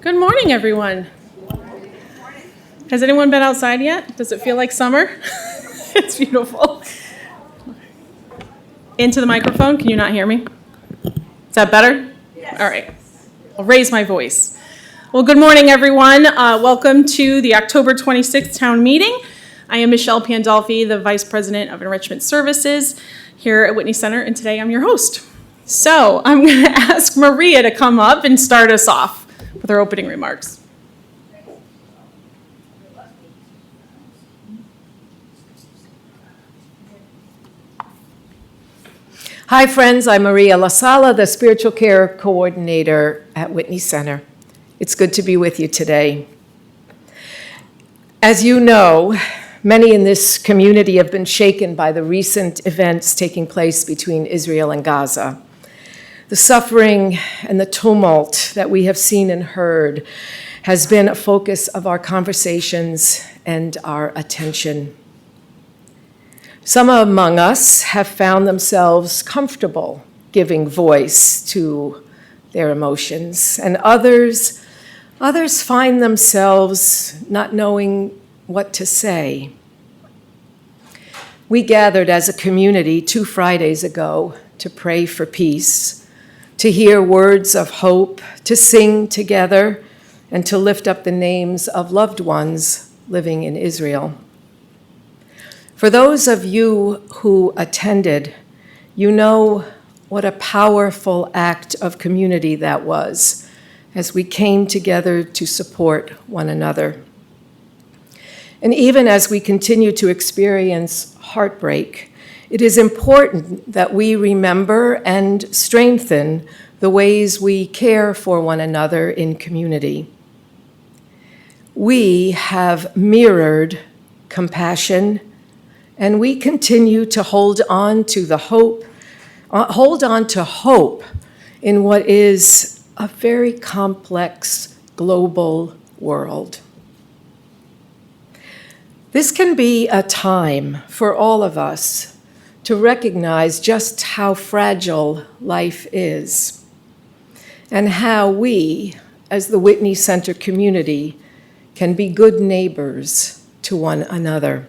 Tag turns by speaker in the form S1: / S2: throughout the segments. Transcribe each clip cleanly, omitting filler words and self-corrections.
S1: Good morning, everyone. Has anyone been outside yet? Does it feel like summer? It's beautiful. Into the microphone, can you not hear me? Is that better? Yes. All right, I'll raise my voice. Well, good morning, everyone. Welcome to the October 26th town meeting. I am Michelle Pandolfi, the Vice President of Enrichment Services here at Whitney Center, and today I'm your host. So I'm going to ask Maria to come up and start us off with her opening remarks.
S2: Hi, friends. I'm Maria La Sala, the Spiritual Care Coordinator at Whitney Center. It's good to be with you today. As you know, many in this community have been shaken by the recent events taking place between Israel and Gaza. The suffering and the tumult that we have seen and heard has been a focus of our conversations and our attention. Some among us have found themselves comfortable giving voice to their emotions, and others find themselves not knowing what to say. We gathered as a community 2 Fridays ago to pray for peace, to hear words of hope, to sing together, and to lift up the names of loved ones living in Israel. For those of you who attended, you know what a powerful act of community that was as we came together to support one another. And even as we continue to experience heartbreak, it is important that we remember and strengthen the ways we care for one another in community. We have mirrored compassion, and we continue to hold on to hope in what is a very complex global world. This can be a time for all of us to recognize just how fragile life is and how we, as the Whitney Center community, can be good neighbors to one another.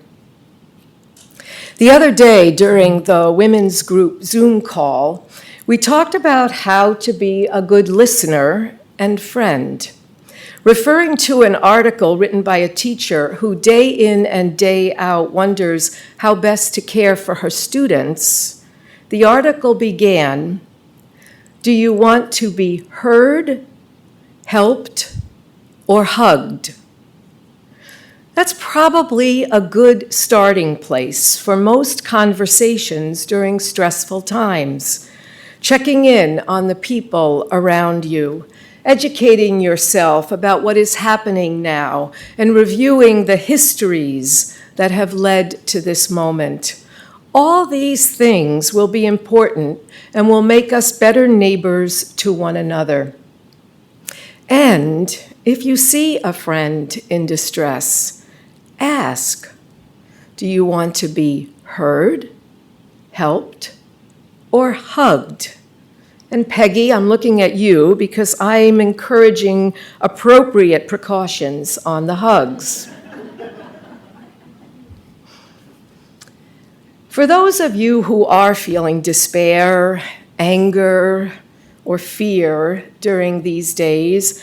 S2: The other day, during the women's group Zoom call, we talked about how to be a good listener and friend. Referring to an article written by a teacher who day in and day out wonders how best to care for her students, the article began, "Do you want to be heard, helped, or hugged?" That's probably a good starting place for most conversations during stressful times. Checking in on the people around you, educating yourself about what is happening now, and reviewing the histories that have led to this moment. All these things will be important and will make us better neighbors to one another. And if you see a friend in distress, ask, do you want to be heard, helped, or hugged? And Peggy, I'm looking at you because I'm encouraging appropriate precautions on the hugs. For those of you who are feeling despair, anger, or fear during these days,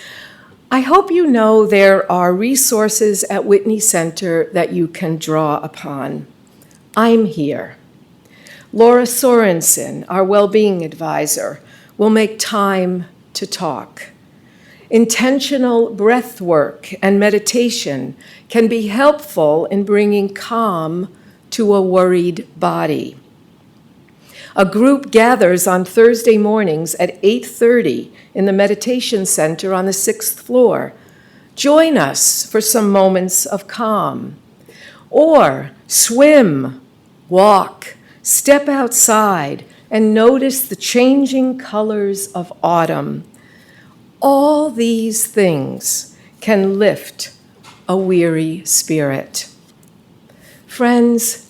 S2: I hope you know there are resources at Whitney Center that you can draw upon. I'm here. Laura Sorensen, our well-being advisor, will make time to talk. Intentional breath work and meditation can be helpful in bringing calm to a worried body. A group gathers on Thursday mornings at 8:30 in the Meditation Center on the 6th floor. Join us for some moments of calm. Or swim, walk, step outside, and notice the changing colors of autumn. All these things can lift a weary spirit. Friends,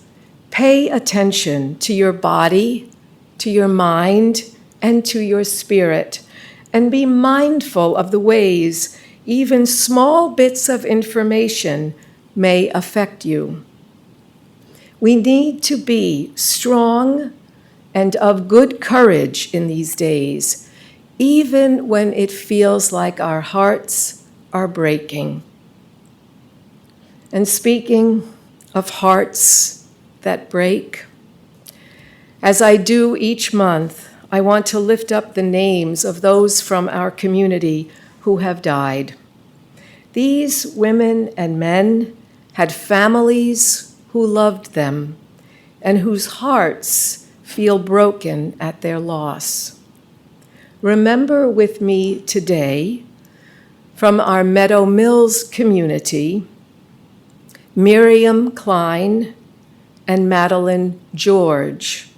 S2: pay attention to your body, to your mind, and to your spirit, and be mindful of the ways even small bits of information may affect you. We need to be strong and of good courage in these days, even when it feels like our hearts are breaking. And speaking of hearts that break, as I do each month, I want to lift up the names of those from our community who have died. These women and men had families who loved them and whose hearts feel broken at their loss. Remember with me today, from our Meadow Mills community, Miriam Klein and Madeline George,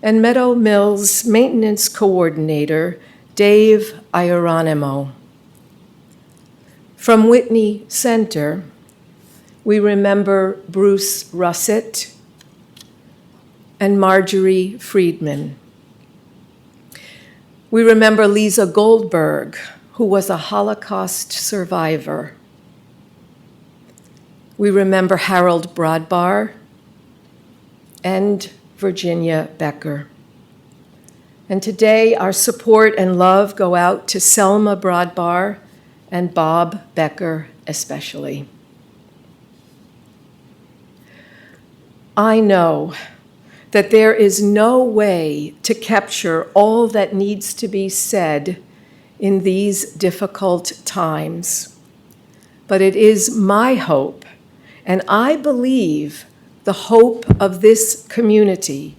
S2: and Meadow Mills maintenance coordinator, Dave Ioronimo. From Whitney Center, we remember Bruce Russett and Marjorie Friedman. We remember Lisa Goldberg, who was a Holocaust survivor. We remember Harold Broadbar and Virginia Becker. And today, our support and love go out to Selma Broadbar and Bob Becker especially. I know that there is no way to capture all that needs to be said in these difficult times. But it is my hope, and I believe the hope of this community,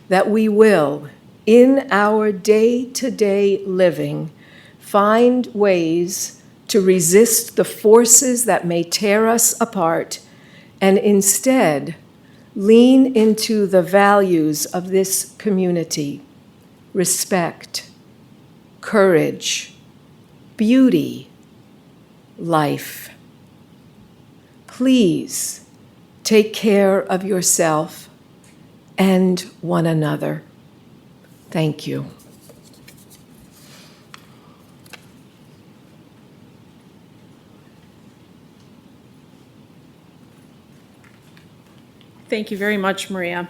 S2: that we will, in our day-to-day living, find ways to resist the forces that may tear us apart and instead lean into the values of this community: respect, courage, beauty, life. Please take care of yourself and one another. Thank you.
S1: Thank you very much, Maria.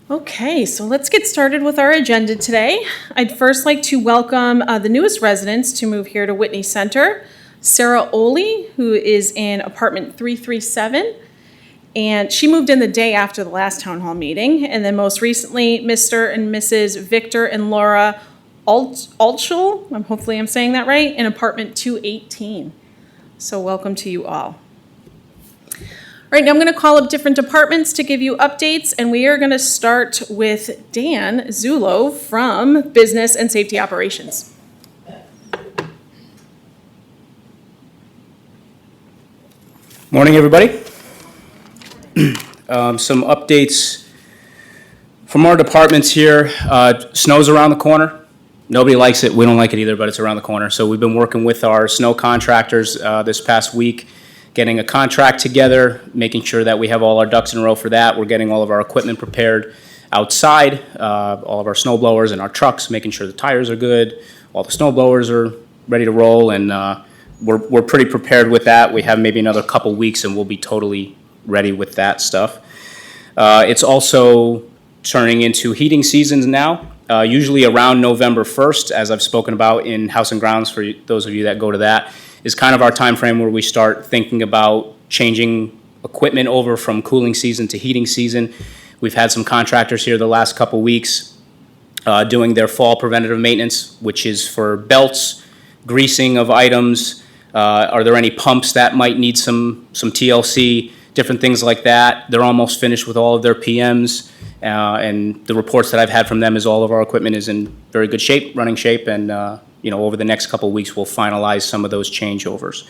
S1: Okay, so let's get started with our agenda today. I'd first like to welcome the newest residents to move here to Whitney Center, Sarah Oley, who is in apartment 337, and she moved in the day after the last town hall meeting. And then most recently, Mr. and Mrs. Victor and Laura Altschul, hopefully I'm saying that right, in apartment 218. So welcome to you all. All right, now I'm going to call up different departments to give you updates, and we are going to start with Dan Zulo from Business and Safety Operations.
S3: Morning, everybody. Some updates from our departments here. Snow's around the corner. Nobody likes it. We don't like it either, but it's around the corner. So we've been working with our snow contractors this past week, getting a contract together, making sure that we have all our ducks in a row for that. We're getting all of our equipment prepared outside, all of our snow blowers and our trucks, making sure the tires are good, all the snow blowers are ready to roll, and we're pretty prepared with that. We have maybe another couple weeks and we'll be totally ready with that stuff. It's also turning into heating seasons now, usually around November 1st, as I've spoken about in House and Grounds for those of you that go to that, is kind of our time frame where we start thinking about changing equipment over from cooling season to heating season. We've had some contractors here the last couple weeks doing their fall preventative maintenance, which is for belts, greasing of items. Are there any pumps that might need some TLC, different things like that. They're almost finished with all of their PMs, and the reports that I've had from them is all of our equipment is in very good shape, running shape, and over the next couple of weeks we'll finalize some of those changeovers.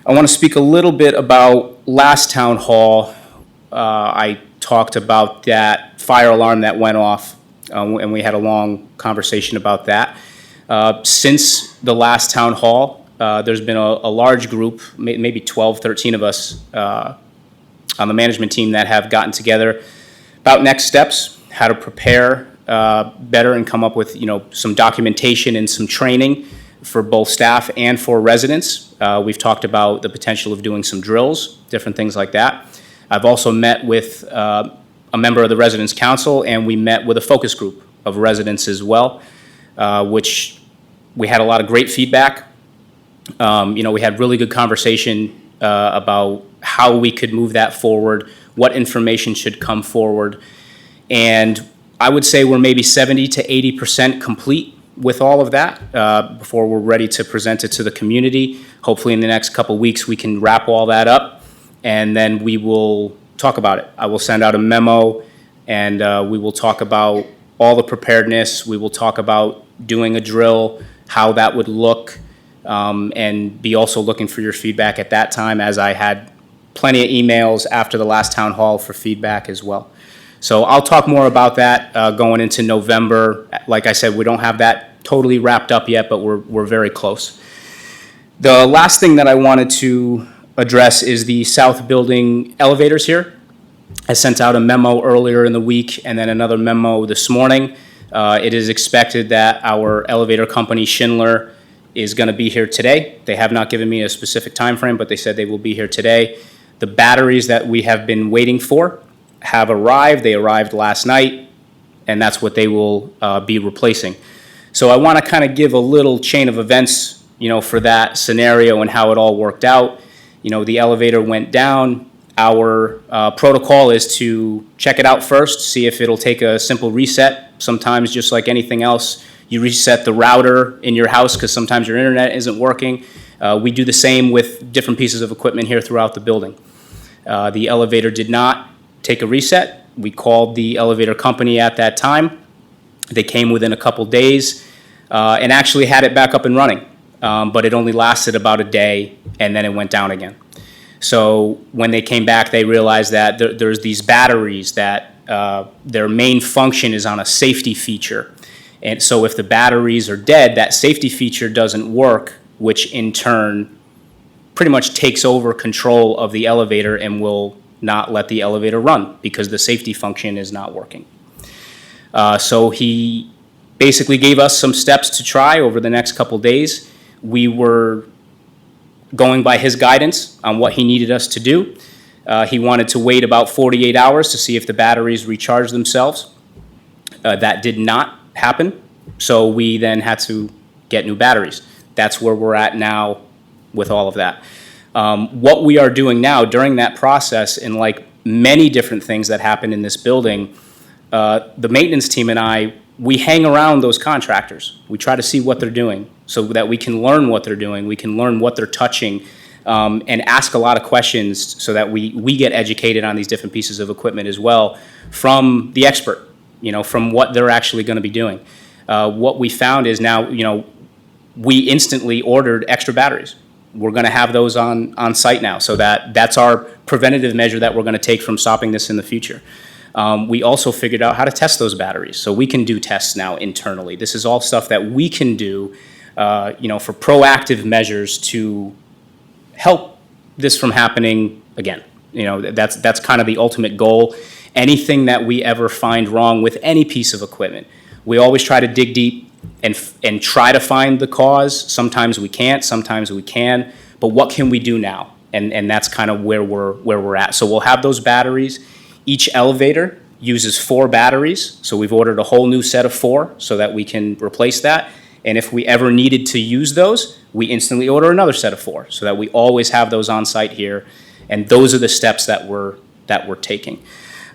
S3: I want to speak a little bit about last town hall. I talked about that fire alarm that went off, and we had a long conversation about that. Since the last town hall, there's been a large group, maybe 12, 13 of us on the management team that have gotten together about next steps, how to prepare better and come up with some documentation and some training for both staff and for residents. We've talked about the potential of doing some drills, different things like that. I've also met with a member of the Residents Council, and we met with a focus group of residents as well, which we had a lot of great feedback. We had really good conversation about how we could move that forward, what information should come forward. And I would say we're maybe 70 to 80% complete with all of that before we're ready to present it to the community. Hopefully in the next couple weeks, we can wrap all that up, and then we will talk about it. I will send out a memo, and we will talk about all the preparedness. We will talk about doing a drill, how that would look, and be also looking for your feedback at that time, as I had plenty of emails after the last town hall for feedback as well. So I'll talk more about that going into November. Like I said, we don't have that totally wrapped up yet, but we're very close. The last thing that I wanted to address is the south building elevators here. I sent out a memo earlier in the week and then another memo this morning. It is expected that our elevator company, Schindler, is going to be here today. They have not given me a specific time frame, but they said they will be here today. The batteries that we have been waiting for have arrived. They arrived last night, and that's what they will be replacing. So I want to kind of give a little chain of events, for that scenario and how it all worked out. The elevator went down. Our protocol is to check it out first, see if it'll take a simple reset. Sometimes, just like anything else, you reset the router in your house because sometimes your internet isn't working. We do the same with different pieces of equipment here throughout the building. The elevator did not take a reset. We called the elevator company at that time. They came within a couple days and actually had it back up and running. But it only lasted about a day, and then it went down again. So when they came back, they realized that there's these batteries that their main function is on a safety feature. And so if the batteries are dead, that safety feature doesn't work, which in turn pretty much takes over control of the elevator and will not let the elevator run because the safety function is not working. So he basically gave us some steps to try over the next couple days. We were going by his guidance on what he needed us to do. He wanted to wait about 48 hours to see if the batteries recharged themselves. That did not happen, so we then had to get new batteries. That's where we're at now with all of that. What we are doing now during that process, and like many different things that happen in this building, the maintenance team and I, we hang around those contractors. We try to see what they're doing so that we can learn what they're doing, we can learn what they're touching, and ask a lot of questions so that we get educated on these different pieces of equipment as well from the expert, from what they're actually going to be doing. What we found is now, we instantly ordered extra batteries. We're going to have those on site now, so that's our preventative measure that we're going to take from stopping this in the future. We also figured out how to test those batteries, so we can do tests now internally. This is all stuff that we can do, for proactive measures to help this from happening again. That's kind of the ultimate goal. Anything that we ever find wrong with any piece of equipment, we always try to dig deep and try to find the cause. Sometimes we can't, sometimes we can, but what can we do now? And that's kind of where we're at. So we'll have those batteries. Each elevator uses 4 batteries, so we've ordered a whole new set of 4 so that we can replace that. And if we ever needed to use those, we instantly order another set of 4 so that we always have those on site here. And those are the steps that we're taking.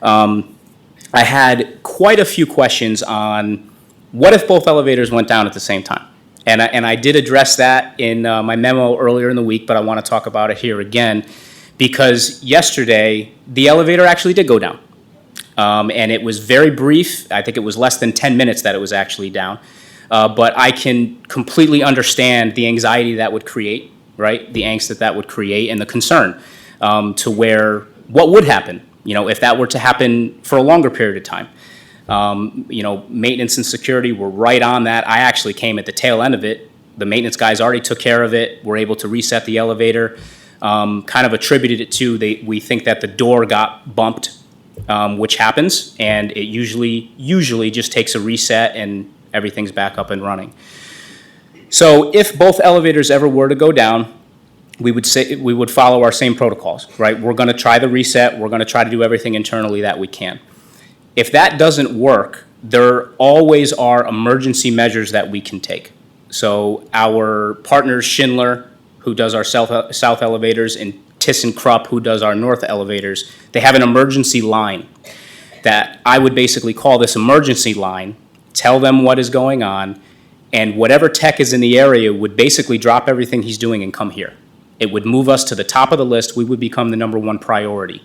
S3: I had quite a few questions on what if both elevators went down at the same time? And I did address that in my memo earlier in the week, but I want to talk about it here again because yesterday the elevator actually did go down. And it was very brief. I think it was less than 10 minutes that it was actually down. But I can completely understand the anxiety that would create, right? The angst that would create and the concern to where what would happen, if that were to happen for a longer period of time. Maintenance and security were right on that. I actually came at the tail end of it. The maintenance guys already took care of it. Were able to reset the elevator. Kind of attributed it to we think that the door got bumped, which happens, and it usually just takes a reset and everything's back up and running. So if both elevators ever were to go down, we would follow our same protocols, right? We're going to try the reset. We're going to try to do everything internally that we can. If that doesn't work, there always are emergency measures that we can take. So our partners, Schindler, who does our south elevators, and ThyssenKrupp, who does our north elevators, they have an emergency line that I would basically call this emergency line, tell them what is going on, and whatever tech is in the area would basically drop everything he's doing and come here. It would move us to the top of the list. We would become the #1 priority.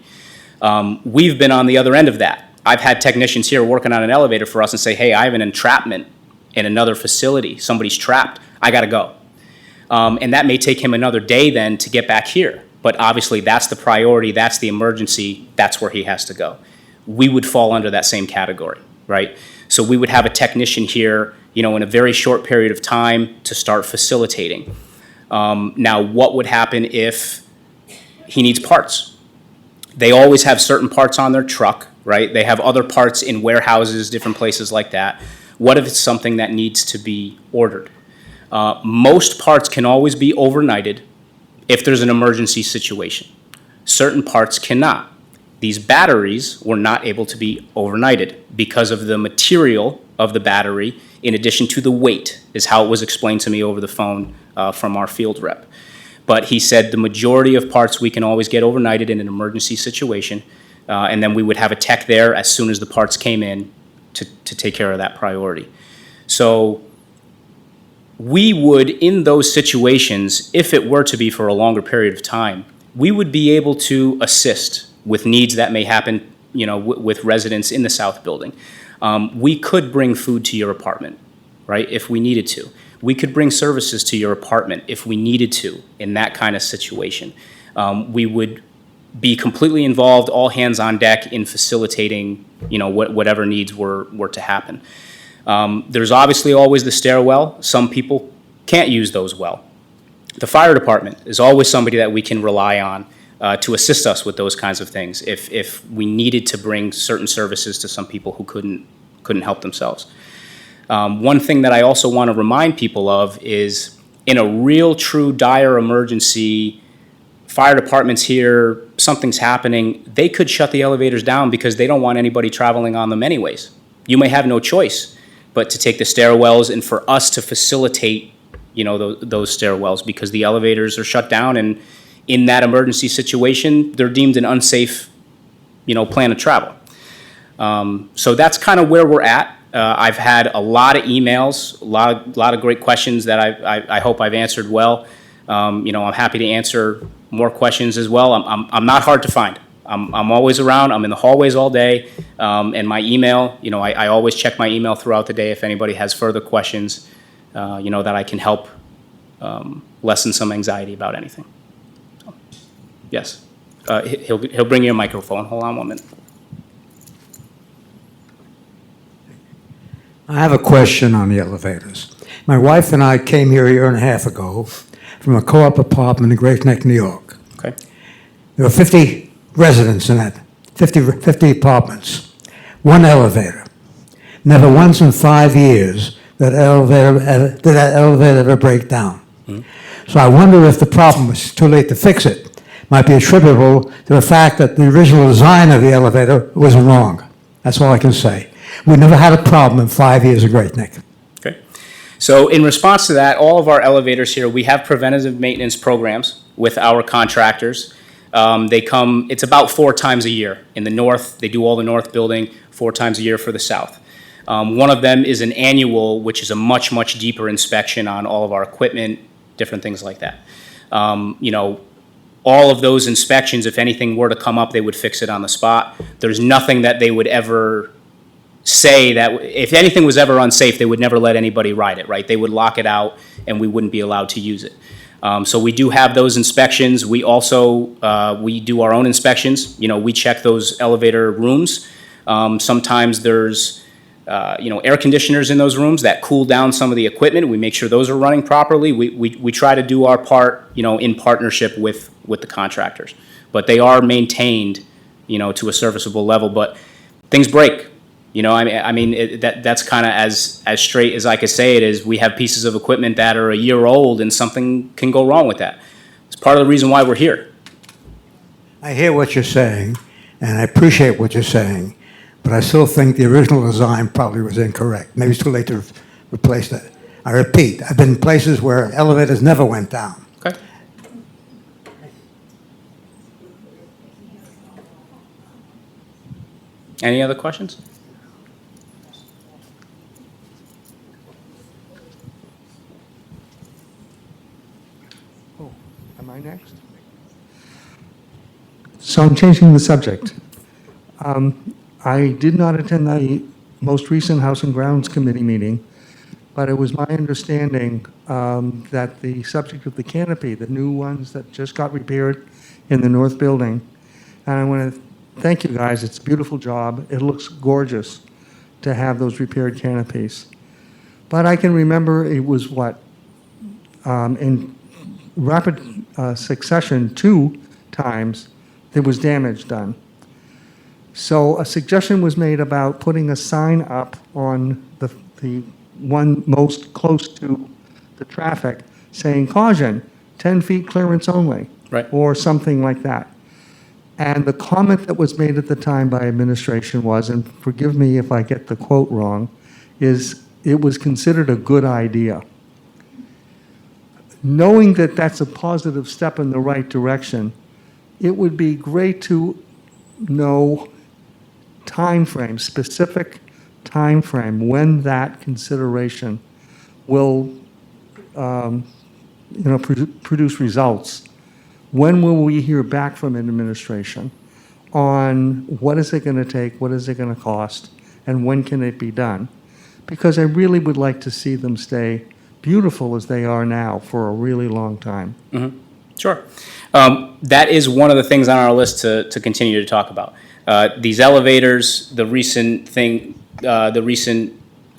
S3: We've been on the other end of that. I've had technicians here working on an elevator for us and say, hey, I have an entrapment in another facility. Somebody's trapped. I got to go. And that may take him another day then to get back here. But obviously, that's the priority. That's the emergency. That's where he has to go. We would fall under that same category, right? So we would have a technician here, in a very short period of time to start facilitating. Now, what would happen if he needs parts? They always have certain parts on their truck, right? They have other parts in warehouses, different places like that. What if it's something that needs to be ordered? Most parts can always be overnighted if there's an emergency situation. Certain parts cannot. These batteries were not able to be overnighted because of the material of the battery, in addition to the weight, is how it was explained to me over the phone from our field rep. But he said the majority of parts we can always get overnighted in an emergency situation, and then we would have a tech there as soon as the parts came in to take care of that priority. So we would, in those situations, if it were to be for a longer period of time, we would be able to assist with needs that may happen, with residents in the South Building. We could bring food to your apartment, right, if we needed to. We could bring services to your apartment if we needed to in that kind of situation. We would be completely involved, all hands on deck in facilitating, whatever needs were to happen. There's obviously always the stairwell. Some people can't use those well. The fire department is always somebody that we can rely on to assist us with those kinds of things if we needed to bring certain services to some people who couldn't help themselves. One thing that I also want to remind people of is in a real, true, dire emergency, fire departments here, something's happening, they could shut the elevators down because they don't want anybody traveling on them anyways. You may have no choice but to take the stairwells and for us to facilitate, those stairwells because the elevators are shut down, and in that emergency situation, they're deemed an unsafe, plan of travel. So that's kind of where we're at. I've had a lot of emails, a lot of great questions that I hope I've answered well. I'm happy to answer more questions as well. I'm not hard to find. I'm always around. I'm in the hallways all day. And my email, I always check my email throughout the day if anybody has further questions, that I can help lessen some anxiety about anything. So, yes. He'll bring you a microphone. Hold on 1 minute.
S4: I have a question on the elevators. My wife and I came here a year and a half ago from a co-op apartment in Great Neck, New York.
S3: Okay.
S4: There were 50 residents in that, 50 apartments, one elevator. Never once in 5 years did that elevator ever break down. So I wonder if the problem was too late to fix it. Might be attributable to the fact that the original design of the elevator was wrong. That's all I can say. We never had a problem in 5 years of Great Neck.
S3: Okay. So in response to that, all of our elevators here, we have preventative maintenance programs with our contractors. They come, it's about 4 times a year. In the north, they do all the north building, 4 times a year for the south. One of them is an annual, which is a much, much deeper inspection on all of our equipment, different things like that. All of those inspections, if anything were to come up, they would fix it on the spot. There's nothing that they would ever say that if anything was ever unsafe, they would never let anybody ride it, right? They would lock it out and we wouldn't be allowed to use it. So we do have those inspections. We also, we do our own inspections. We check those elevator rooms. Sometimes there's, air conditioners in those rooms that cool down some of the equipment. We make sure those are running properly. We try to do our part, in partnership with the contractors. But they are maintained, to a serviceable level. But things break. You know, that's kind of as straight as I could say it is. We have pieces of equipment that are a year old, and something can go wrong with that. It's part of the reason why we're here.
S4: I hear what you're saying, and I appreciate what you're saying, but I still think the original design probably was incorrect. Maybe it's too late to replace that. I repeat, I've been in places where elevators never went down.
S3: Okay. Any other questions?
S5: Am I next? So I'm changing the subject. I did not attend the most recent House and Grounds Committee meeting, but it was my understanding that the subject of the canopy, the new ones that just got repaired in the north building, and I want to thank you guys. It's a beautiful job. It looks gorgeous to have those repaired canopies. But I can remember it was in rapid succession, 2 times, there was damage done. So a suggestion was made about putting a sign up on the one most close to the traffic saying, caution, 10 feet clearance only.
S3: Right.
S5: Or something like that. And the comment that was made at the time by administration was, and forgive me if I get the quote wrong, is it was considered a good idea. Knowing that that's a positive step in the right direction, it would be great to know timeframe, specific timeframe, when that consideration will produce results. When will we hear back from administration on what is it going to take, what is it going to cost, and when can it be done? Because I really would like to see them stay beautiful as they are now for a really long time.
S3: Mm-hmm. Sure. That is one of the things on our list to continue to talk about. These elevators, the recent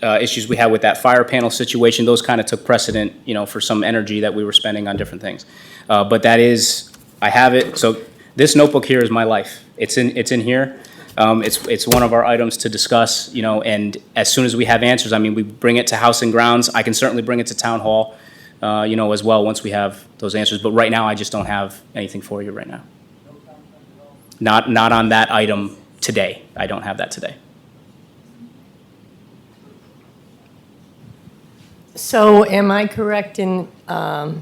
S3: issues we had with that fire panel situation, those kind of took precedent, for some energy that we were spending on different things. But that is, I have it. So this notebook here is my life. It's in here. It's one of our items to discuss, and as soon as we have answers, we bring it to House and Grounds. I can certainly bring it to Town Hall, as well, once we have those answers. But right now, I just don't have anything for you right now. Not on that item today. I don't have that today.
S6: So am I correct in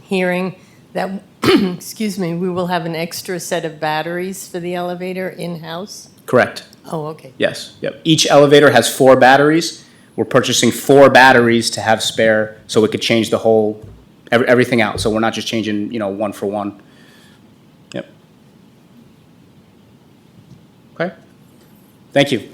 S6: hearing that, excuse me, we will have an extra set of batteries for the elevator in-house?
S3: Correct.
S6: Oh, okay.
S3: Yes. Yep. Each elevator has 4 batteries. We're purchasing 4 batteries to have spare, so we could change the whole everything out. So we're not just changing, one for one. Yep. Okay. Thank you.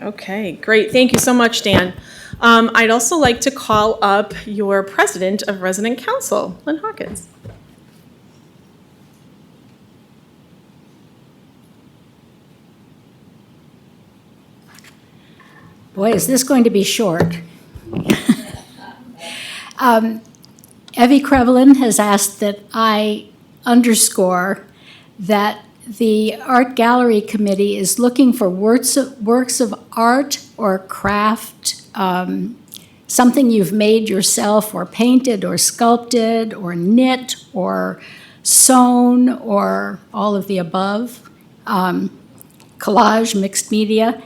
S1: Okay, great. Thank you so much, Dan. I'd also like to call up your president of Resident Council, Lynn Hawkins.
S7: Boy, is this going to be short. Evie Krevelin has asked that I underscore that the Art Gallery Committee is looking for works of art or craft, something you've made yourself or painted or sculpted or knit or sewn or all of the above, collage, mixed media,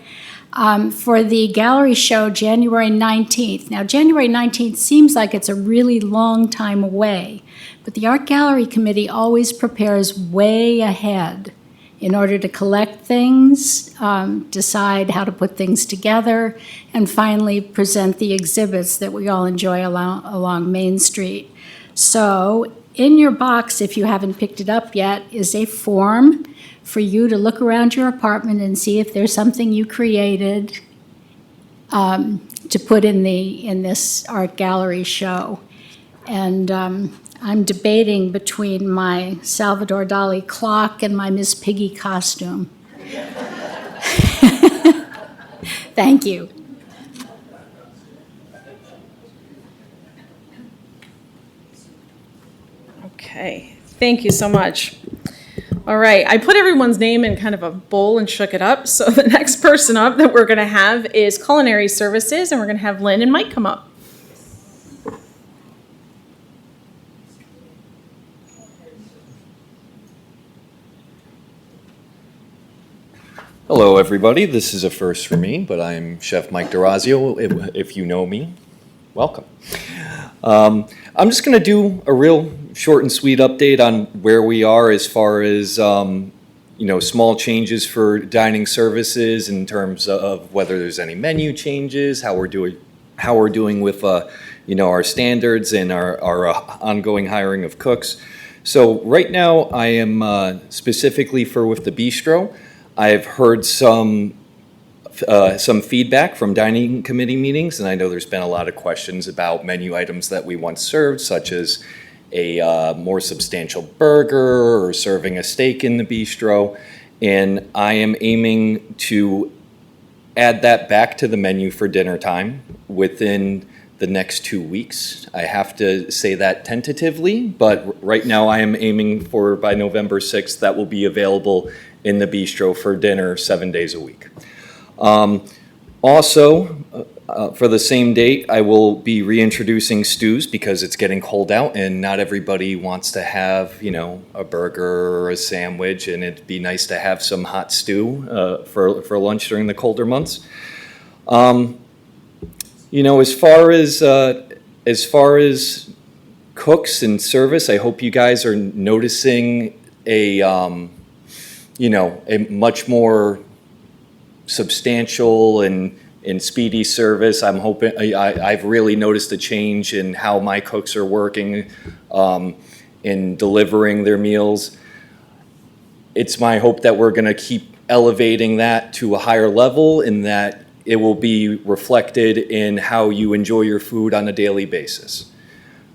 S7: for the gallery show January 19th. Now, January 19th seems like it's a really long time away, but the Art Gallery Committee always prepares way ahead in order to collect things, decide how to put things together, and finally present the exhibits that we all enjoy along Main Street. So in your box, if you haven't picked it up yet, is a form for you to look around your apartment and see if there's something you created to put in this art gallery show. And I'm debating between my Salvador Dali clock and my Miss Piggy costume. Thank you.
S1: Okay, thank you so much. All right, I put everyone's name in kind of a bowl and shook it up. So the next person up that we're going to have is Culinary Services, and we're going to have Lynn and Mike come up.
S8: Hello, everybody. This is a first for me, but I'm Chef Mike DeRazio. If you know me, welcome. I'm just going to do a real short and sweet update on where we are as far as small changes for dining services in terms of whether there's any menu changes, how we're doing with our standards and our ongoing hiring of cooks. So right now, I am specifically with the bistro. I've heard some feedback from dining committee meetings, and I know there's been a lot of questions about menu items that we once served, such as a more substantial burger or serving a steak in the bistro. And I am aiming to add that back to the menu for dinner time within the next 2 weeks. I have to say that tentatively, but right now I am aiming for by November 6th that will be available in the bistro for dinner 7 days a week. Also, for the same date, I will be reintroducing stews because it's getting cold out and not everybody wants to have, a burger or a sandwich, and it'd be nice to have some hot stew for lunch during the colder months. As far as cooks and service, I hope you guys are noticing a much more substantial and speedy service. I'm hoping I've really noticed a change in how my cooks are working in delivering their meals. It's my hope that we're going to keep elevating that to a higher level and that it will be reflected in how you enjoy your food on a daily basis.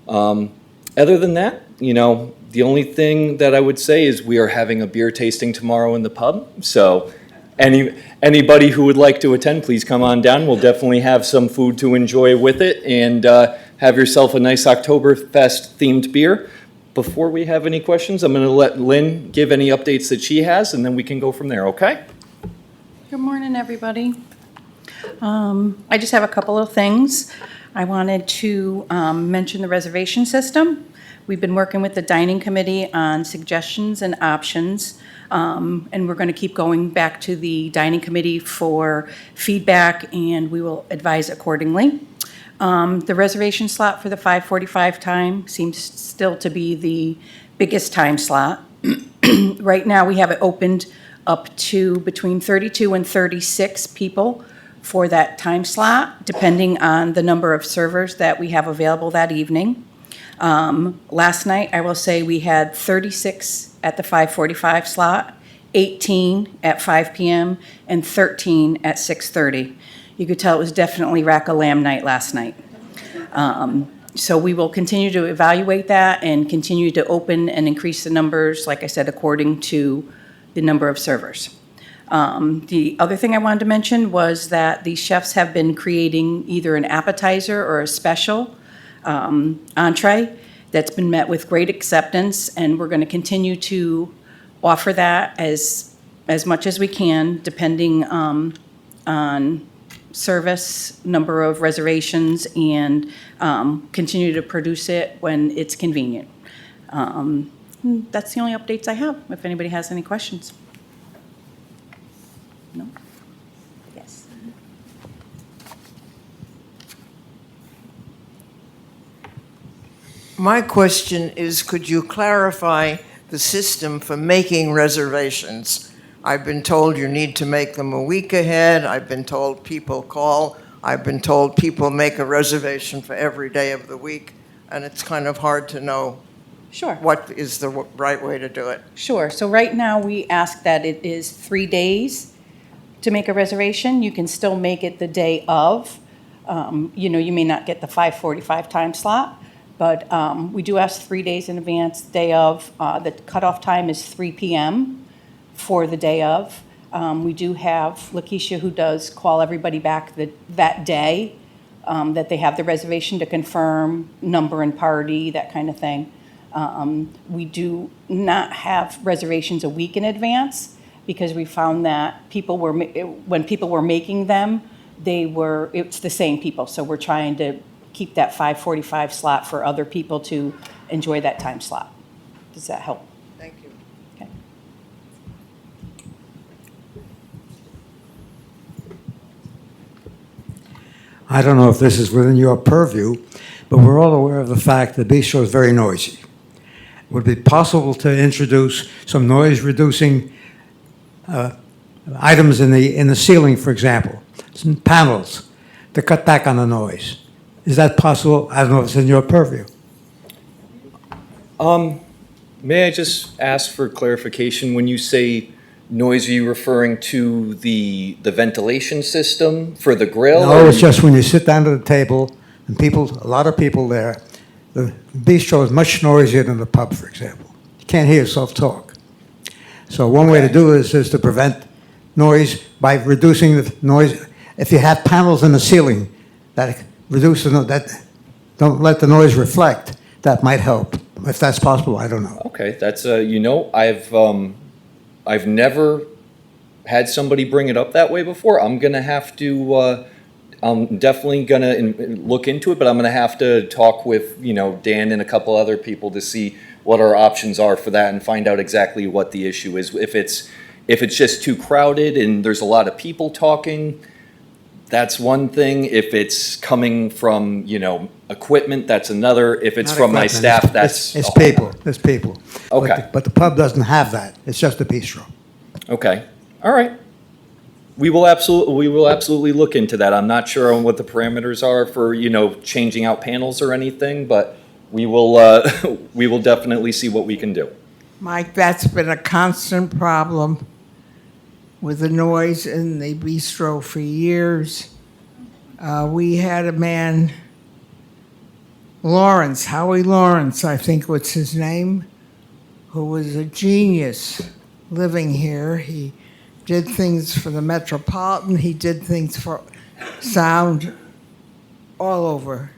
S8: Other than that, the only thing that I would say is we are having a beer tasting tomorrow in the pub. So anybody who would like to attend, please come on down. We'll definitely have some food to enjoy with it, and have yourself a nice Oktoberfest themed beer. Before we have any questions, I'm going to let Lynn give any updates that she has, and then we can go from there, okay?
S9: Good morning, everybody. I just have a couple of things. I wanted to mention the reservation system. We've been working with the dining committee on suggestions and options, and we're going to keep going back to the dining committee for feedback, and we will advise accordingly. The reservation slot for the 5:45 time seems still to be the biggest time slot. Right now, we have it opened up to between 32 and 36 people for that time slot, depending on the number of servers that we have available that evening. Last night, I will say we had 36 at the 5:45 slot, 18 at 5 p.m., and 13 at 6:30. You could tell it was definitely rack-a-lamb night last night. So we will continue to evaluate that and continue to open and increase the numbers, like I said, according to the number of servers. The other thing I wanted to mention was that the chefs have been creating either an appetizer or a special entree that's been met with great acceptance, and we're going to continue to offer that as much as we can, depending on service, number of reservations, and continue to produce it when it's convenient. That's the only updates I have, if anybody has any questions. No? Yes.
S10: My question is, could you clarify the system for making reservations? I've been told you need to make them a week ahead. I've been told people call. I've been told people make a reservation for every day of the week, and it's kind of hard to know
S9: Sure.
S10: what is the right way to do it.
S9: Sure. So right now, we ask that it is 3 days to make a reservation. You can still make it the day of. You may not get the 5:45 time slot, but we do ask 3 days in advance, day of. The cutoff time is 3 p.m. for the day of. We do have Lakeisha, who does call everybody back that day, that they have the reservation to confirm number and party, that kind of thing. We do not have reservations a week in advance because we found that when people were making them, it's the same people. So we're trying to keep that 5:45 slot for other people to enjoy that time slot. Does that help?
S10: Thank you.
S9: Okay.
S4: I don't know if this is within your purview, but we're all aware of the fact that bistro is very noisy. Would it be possible to introduce some noise-reducing items in the ceiling, for example, some panels to cut back on the noise? Is that possible? I don't know if it's in your purview.
S8: May I just ask for clarification? When you say noise, are you referring to the ventilation system for the grill?
S4: No,
S8: or-
S4: it's just when you sit down at the table and a lot of people there, the bistro is much noisier than the pub, for example. You can't hear yourself talk. So one way to do this is to prevent noise by reducing the noise. If you have panels in the ceiling that reduce that don't let the noise reflect, that might help. If that's possible, I don't know.
S8: Okay, that's I've never had somebody bring it up that way before. I'm gonna have to. I'm definitely gonna look into it, but I'm gonna have to talk with Dan and a couple other people to see what our options are for that and find out exactly what the issue is. If it's just too crowded and there's a lot of people talking, that's one thing. If it's coming from equipment, that's another. If it's
S4: Not
S8: from my
S4: equipment,
S8: staff,
S4: it's-
S8: that's
S4: it's
S8: a whole
S4: people.
S8: nother.
S4: It's people.
S8: Okay.
S4: But the pub doesn't have that. It's just a bistro.
S8: Okay, all right. We will absolutely look into that. I'm not sure on what the parameters are for, changing out panels or anything, but we will, we will definitely see what we can do.
S11: Mike, that's been a constant problem with the noise in the bistro for years. We had a man, Lawrence, Howie Lawrence, I think was his name, who was a genius living here. He did things for the Metropolitan. He did things for sound all over.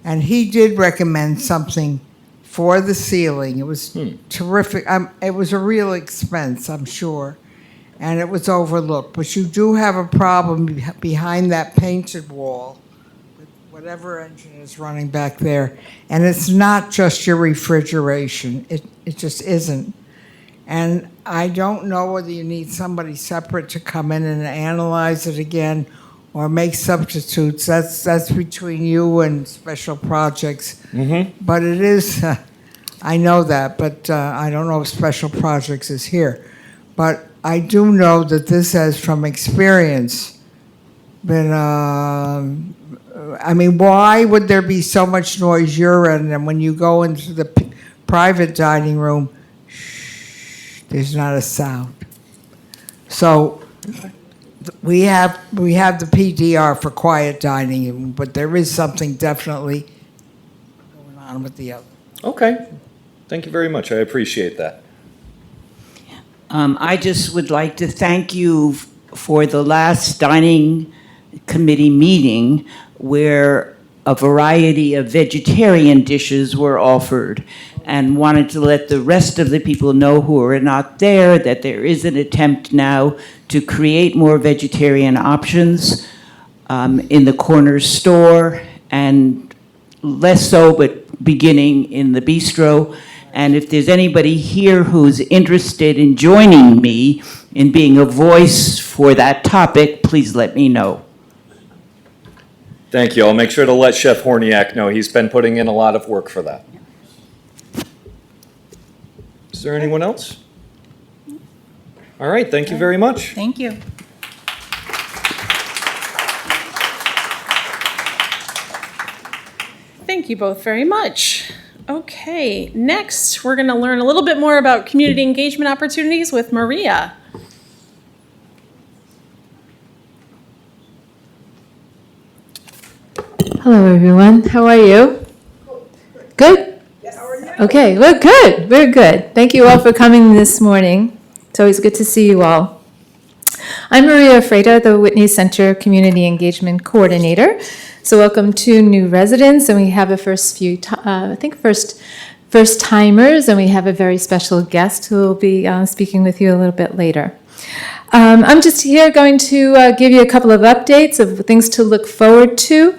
S11: And he did recommend something for the ceiling. It was terrific. It was a real expense, I'm sure, and it was overlooked. But you do have a problem behind that painted wall with whatever engine is running back there. And it's not just your refrigeration. It just isn't. And I don't know whether you need somebody separate to come in and analyze it again or make substitutes. That's between you and special projects.
S8: Mm-hmm.
S11: But it is, I know that, but I don't know if special projects is here. But I do know that this has, from experience, been, why would there be so much noise your end? And when you go into the private dining room, there's not a sound. So we have the PDR for quiet dining, but there is something definitely going on with the other.
S8: Okay, thank you very much. I appreciate that.
S12: I just would like to thank you for the last dining committee meeting where a variety of vegetarian dishes were offered, and wanted to let the rest of the people know who are not there that there is an attempt now to create more vegetarian options in the corner store, and less so, but beginning in the bistro. And if there's anybody here who's interested in joining me in being a voice for that topic, please let me know.
S8: Thank you. I'll make sure to let Chef Horniak know. He's been putting in a lot of work for that. Is there anyone else? All right, thank you very much.
S9: Thank you.
S1: Thank you both very much. Okay, next, we're going to learn a little bit more about community engagement opportunities with Maria.
S13: Hello, everyone. How are you? Good? Yes. How are you? Okay, well, good. Very good. Thank you all for coming this morning. It's always good to see you all. I'm Maria Freda, the Whitney Center Community Engagement Coordinator. So welcome to new residents, and we have the first first timers, and we have a very special guest who will be speaking with you a little bit later. I'm just here going to give you a couple of updates of things to look forward to.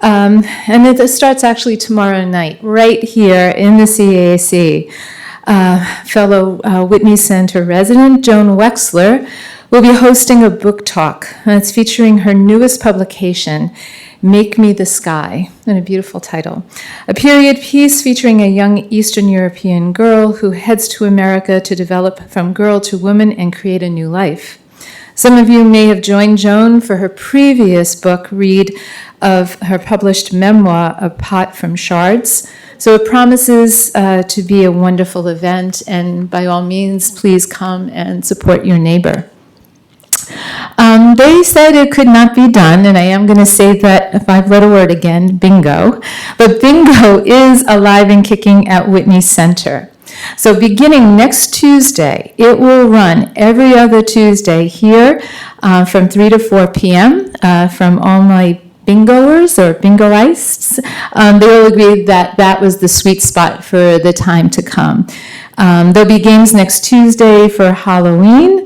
S13: And it starts actually tomorrow night, right here in the CAC. Fellow Whitney Center resident Joan Wexler will be hosting a book talk, and it's featuring her newest publication, Make Me the Sky, and a beautiful title. A period piece featuring a young Eastern European girl who heads to America to develop from girl to woman and create a new life. Some of you may have joined Joan for her previous book read of her published memoir, A Pot from Shards. So it promises to be a wonderful event, and by all means, please come and support your neighbor. They said it could not be done, and I am going to say that 5-letter word again, bingo. But bingo is alive and kicking at Whitney Center. So beginning next Tuesday, it will run every other Tuesday here from 3 to 4 p.m. From all my bingoers or bingoists. They will agree that that was the sweet spot for the time to come. There'll be games next Tuesday for Halloween.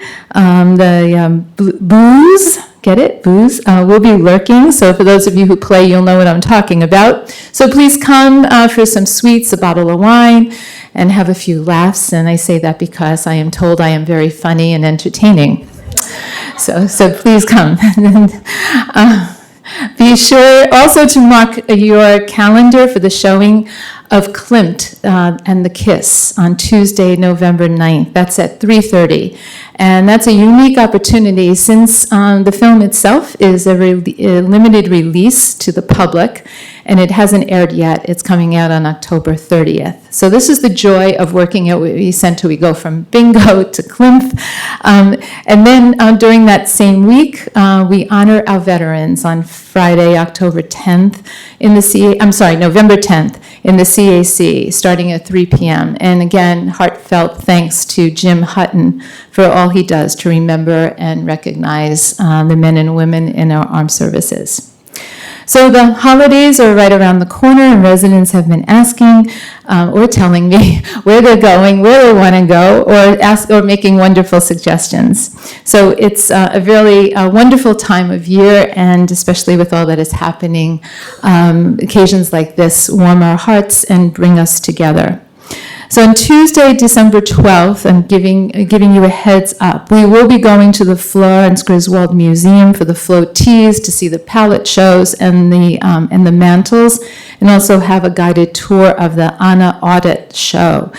S13: Booze, get it? Booze will be lurking. So for those of you who play, you'll know what I'm talking about. So please come for some sweets, a bottle of wine, and have a few laughs. And I say that because I am told I am very funny and entertaining. So please come. Be sure also to mark your calendar for the showing of Klimt and the Kiss on Tuesday, November 9th. That's at 3:30. And that's a unique opportunity since the film itself is a limited release to the public, and it hasn't aired yet. It's coming out on October 30th. So this is the joy of working at Whitney Center. We go from bingo to Klimt. And then during that same week, we honor our veterans on Friday, October 10th in the November 10th in the CAC, starting at 3 p.m. And again, heartfelt thanks to Jim Hutton for all he does to remember and recognize the men and women in our armed services. So the holidays are right around the corner, and residents have been asking or telling me where they're going, where they want to go, or making wonderful suggestions. So it's a really wonderful time of year, and especially with all that is happening, occasions like this warm our hearts and bring us together. So on Tuesday, December 12th, I'm giving you a heads up. We will be going to the Florence Griswold Museum for the floatees to see the palette shows and the mantles, and also have a guided tour of the Anna Audit show.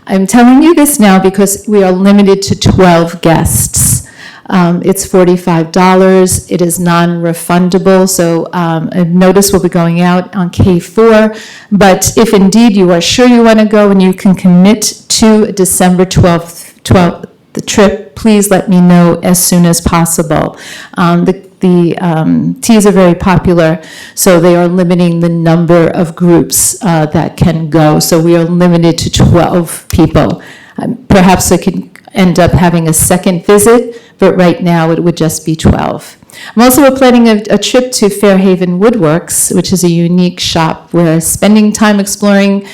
S13: I'm telling you this now because we are limited to 12 guests. It's $45. It is non-refundable, so a notice will be going out on K4. But if indeed you are sure you want to go and you can commit to December 12th, the trip, please let me know as soon as possible. The teas are very popular, so they are limiting the number of groups that can go. So we are limited to 12 people. Perhaps I could end up having a second visit, but right now it would just be 12. I'm also planning a trip to Fairhaven Woodworks, which is a unique shop where spending time exploring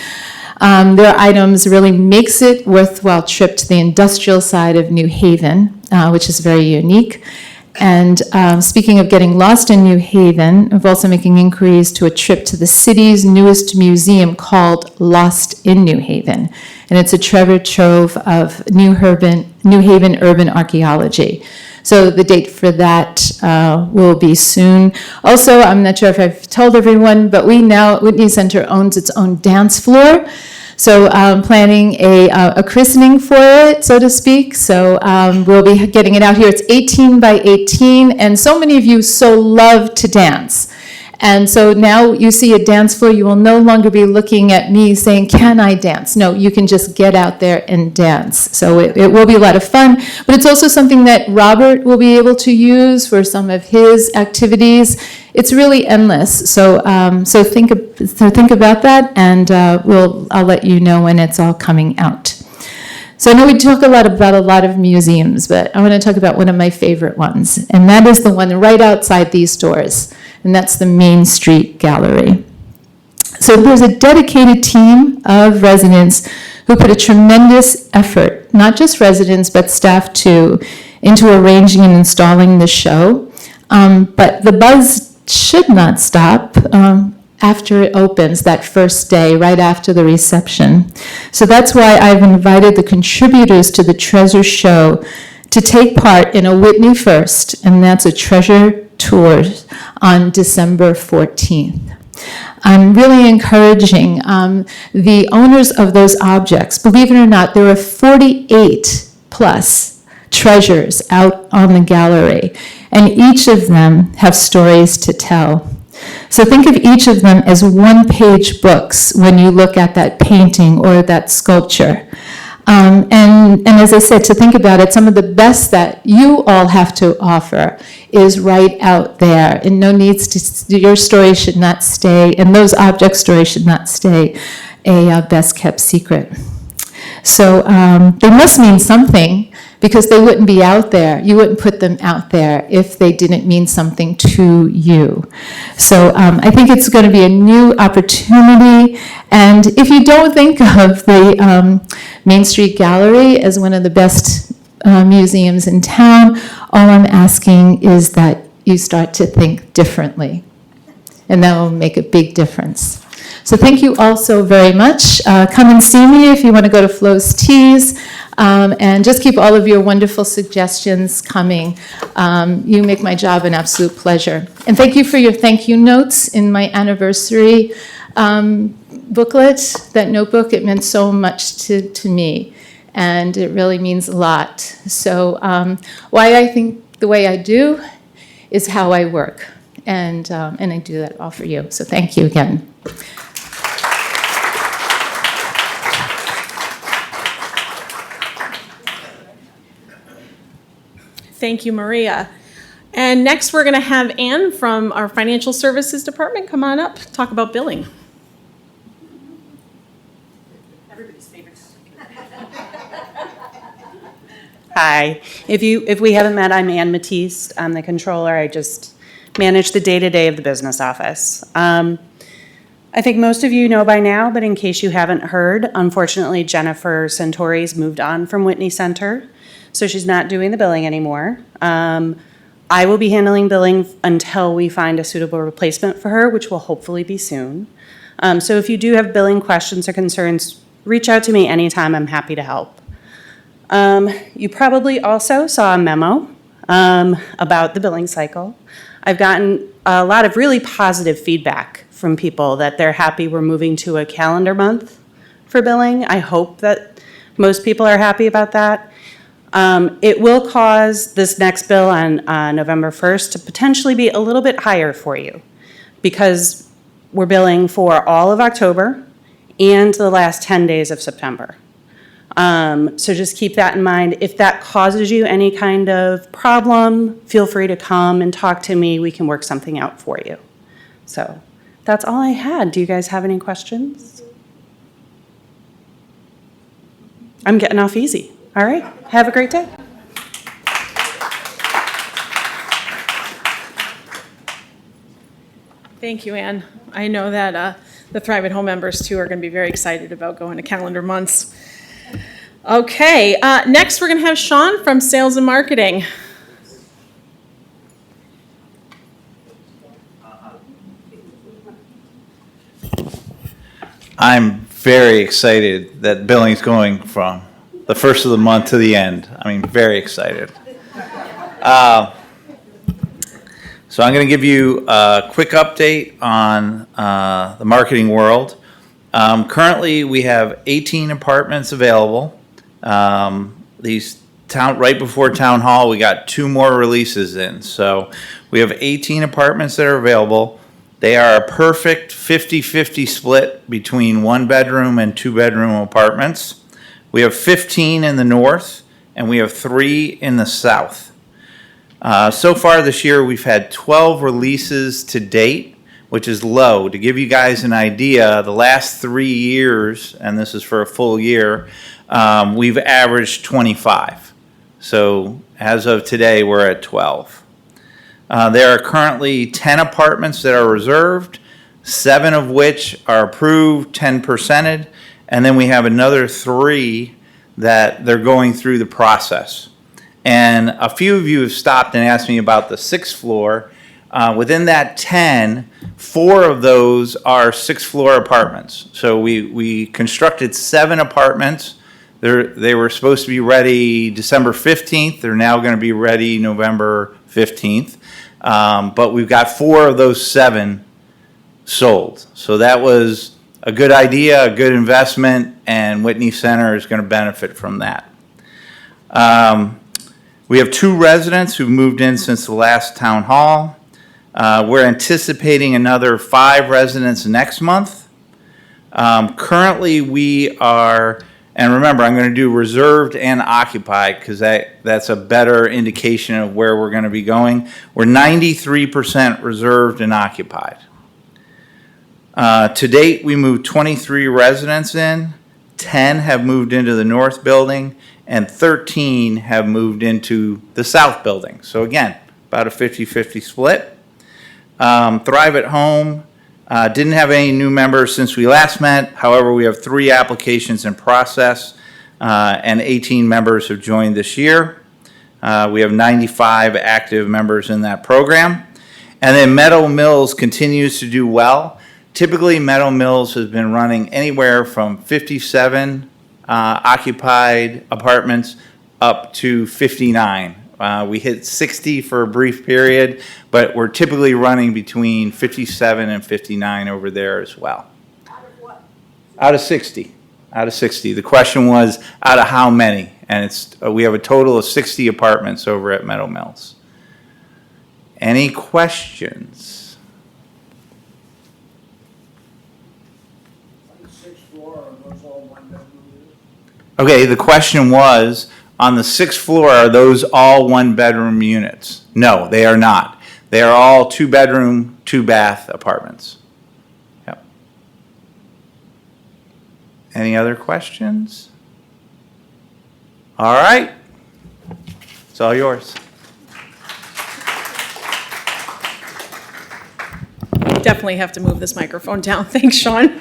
S13: their items really makes it worthwhile trip to the industrial side of New Haven, which is very unique. And speaking of getting lost in New Haven, I'm also making inquiries to a trip to the city's newest museum called Lost in New Haven. And it's a treasure trove of New Haven urban archaeology. So the date for that will be soon. Also, I'm not sure if I've told everyone, but Whitney Center owns its own dance floor. So I'm planning a christening for it, so to speak. So we'll be getting it out here. It's 18 by 18, and so many of you so love to dance. And so now you see a dance floor, you will no longer be looking at me saying, can I dance? No, you can just get out there and dance. So it will be a lot of fun, but it's also something that Robert will be able to use for some of his activities. It's really endless. So think about that, and I'll let you know when it's all coming out. So I know we talk about a lot of museums, but I want to talk about one of my favorite ones, and that is the one right outside these doors, and that's the Main Street Gallery. So there's a dedicated team of residents who put a tremendous effort, not just residents, but staff too, into arranging and installing the show. But the buzz should not stop after it opens that first day, right after the reception. So that's why I've invited the contributors to the Treasure Show to take part in a Whitney First, and that's a treasure tour on December 14th. I'm really encouraging the owners of those objects. Believe it or not, there are 48 plus treasures out on the gallery, and each of them have stories to tell. So think of each of them as one-page books when you look at that painting or that sculpture. And as I said, to think about it, some of the best that you all have to offer is right out there, and no needs to, your story should not stay, and those object stories should not stay a best-kept secret. So they must mean something, because they wouldn't be out there. You wouldn't put them out there if they didn't mean something to you. So I think it's going to be a new opportunity. And if you don't think of the Main Street Gallery as one of the best museums in town, all I'm asking is that you start to think differently. And that will make a big difference. So thank you all so very much. Come and see me if you want to go to Flo's Teas. And just keep all of your wonderful suggestions coming. You make my job an absolute pleasure. And thank you for your thank you notes in my anniversary booklet, that notebook. It meant so much to me, and it really means a lot. So why I think the way I do is how I work, and I do that all for you. So thank you again.
S1: Thank you, Maria. And next, we're going to have Ann from our Financial Services Department come on up, talk about billing. Everybody's favorite.
S14: Hi. If we haven't met, I'm Ann Matisse. I'm the controller. I just manage the day-to-day of the business office. I think most of you know by now, but in case you haven't heard, unfortunately, Jennifer Santori's moved on from Whitney Center. So she's not doing the billing anymore. I will be handling billing until we find a suitable replacement for her, which will hopefully be soon. So if you do have billing questions or concerns, reach out to me anytime. I'm happy to help. You probably also saw a memo about the billing cycle. I've gotten a lot of really positive feedback from people that they're happy we're moving to a calendar month for billing. I hope that most people are happy about that. It will cause this next bill on November 1st to potentially be a little bit higher for you, because we're billing for all of October and the last 10 days of September. So just keep that in mind. If that causes you any kind of problem, feel free to come and talk to me. We can work something out for you. So that's all I had. Do you guys have any questions? I'm getting off easy. All right. Have a great day.
S1: Thank you, Ann. I know that the Thrive at Home members, too, are going to be very excited about going to calendar months. Okay, next we're going to have Sean from Sales and Marketing.
S15: I'm very excited that billing's going from the first of the month to the end. I mean, very excited. So I'm going to give you a quick update on the marketing world. Currently, we have 18 apartments available. These right before town hall, we got 2 more releases in. So we have 18 apartments that are available. They are a perfect 50-50 split between 1-bedroom and 2-bedroom apartments. We have 15 in the north, and we have 3 in the south. So far this year, we've had 12 releases to date, which is low. To give you guys an idea, the last 3 years, and this is for a full year, we've averaged 25. So as of today, we're at 12. There are currently 10 apartments that are reserved, 7 of which are approved, 10%ed, and then we have another 3 that they're going through the process. And a few of you have stopped and asked me about the 6th floor. Within that 10, 4 of those are 6th floor apartments. So we constructed 7 apartments. They were supposed to be ready December 15th. They're now going to be ready November 15th. But we've got 4 of those 7 sold. So that was a good idea, a good investment, and Whitney Center is going to benefit from that. We have 2 residents who've moved in since the last town hall. We're anticipating another 5 residents next month. Currently, we are, and remember, I'm going to do reserved and occupied because that's a better indication of where we're going to be going. We're 93% reserved and occupied. To date, we moved 23 residents in. 10 have moved into the north building, and 13 have moved into the south building. So again, about a 50-50 split. Thrive at Home didn't have any new members since we last met. However, we have 3 applications in process, and 18 members have joined this year. We have 95 active members in that program. And then Meadow Mills continues to do well. Typically, Meadow Mills has been running anywhere from 57 occupied apartments up to 59. We hit 60 for a brief period, but we're typically running between 57 and 59 over there as well. Out of what? Out of 60. Out of 60. The question was, out of how many? And we have a total of 60 apartments over at Meadow Mills. Any questions? Okay, the question was, on the 6th floor, are those all 1-bedroom units? No, they are not. They are all 2-bedroom, 2-bath apartments. Yep. Any other questions? All right. It's all yours.
S1: Definitely have to move this microphone down. Thanks, Sean.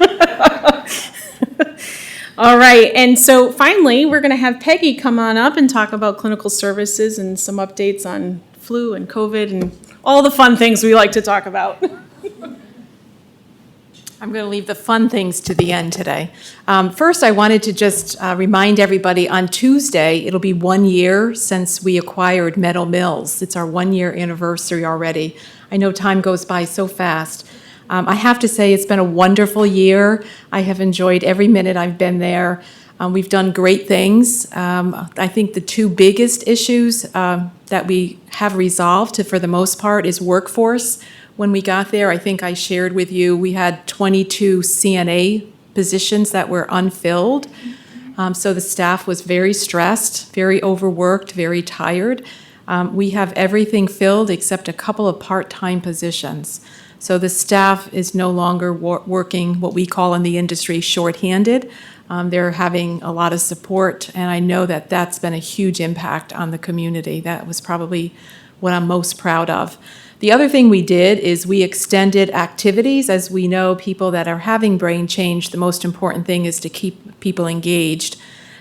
S1: All right, and so finally, we're going to have Peggy come on up and talk about clinical services and some updates on flu and COVID and all the fun things we like to talk about.
S16: I'm going to leave the fun things to the end today. First, I wanted to just remind everybody, on Tuesday, it'll be 1 year since we acquired Meadow Mills. It's our 1-year anniversary already. I know time goes by so fast. I have to say, it's been a wonderful year. I have enjoyed every minute I've been there. We've done great things. I think the 2 biggest issues that we have resolved, for the most part, is workforce. When we got there, I think I shared with you, we had 22 CNA positions that were unfilled. So the staff was very stressed, very overworked, very tired. We have everything filled except a couple of part-time positions. So the staff is no longer working what we call in the industry shorthanded. They're having a lot of support, and I know that that's been a huge impact on the community. That was probably what I'm most proud of. The other thing we did is we extended activities. As we know, people that are having brain change, the most important thing is to keep people engaged.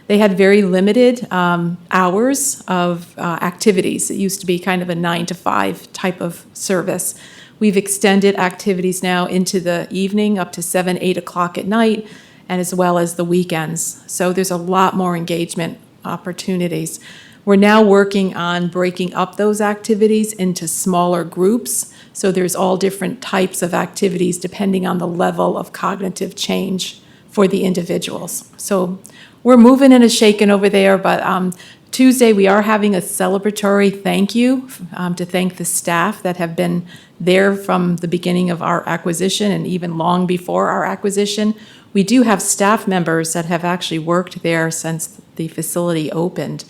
S16: They had very limited hours of activities. It used to be kind of a 9 to 5 type of service. We've extended activities now into the evening, up to 7, 8 o'clock at night, and as well as the weekends. So there's a lot more engagement opportunities. We're now working on breaking up those activities into smaller groups. So there's all different types of activities depending on the level of cognitive change for the individuals. So we're moving and shaking over there, but Tuesday we are having a celebratory thank you to thank the staff that have been there from the beginning of our acquisition and even long before our acquisition. We do have staff members that have actually worked there since the facility opened.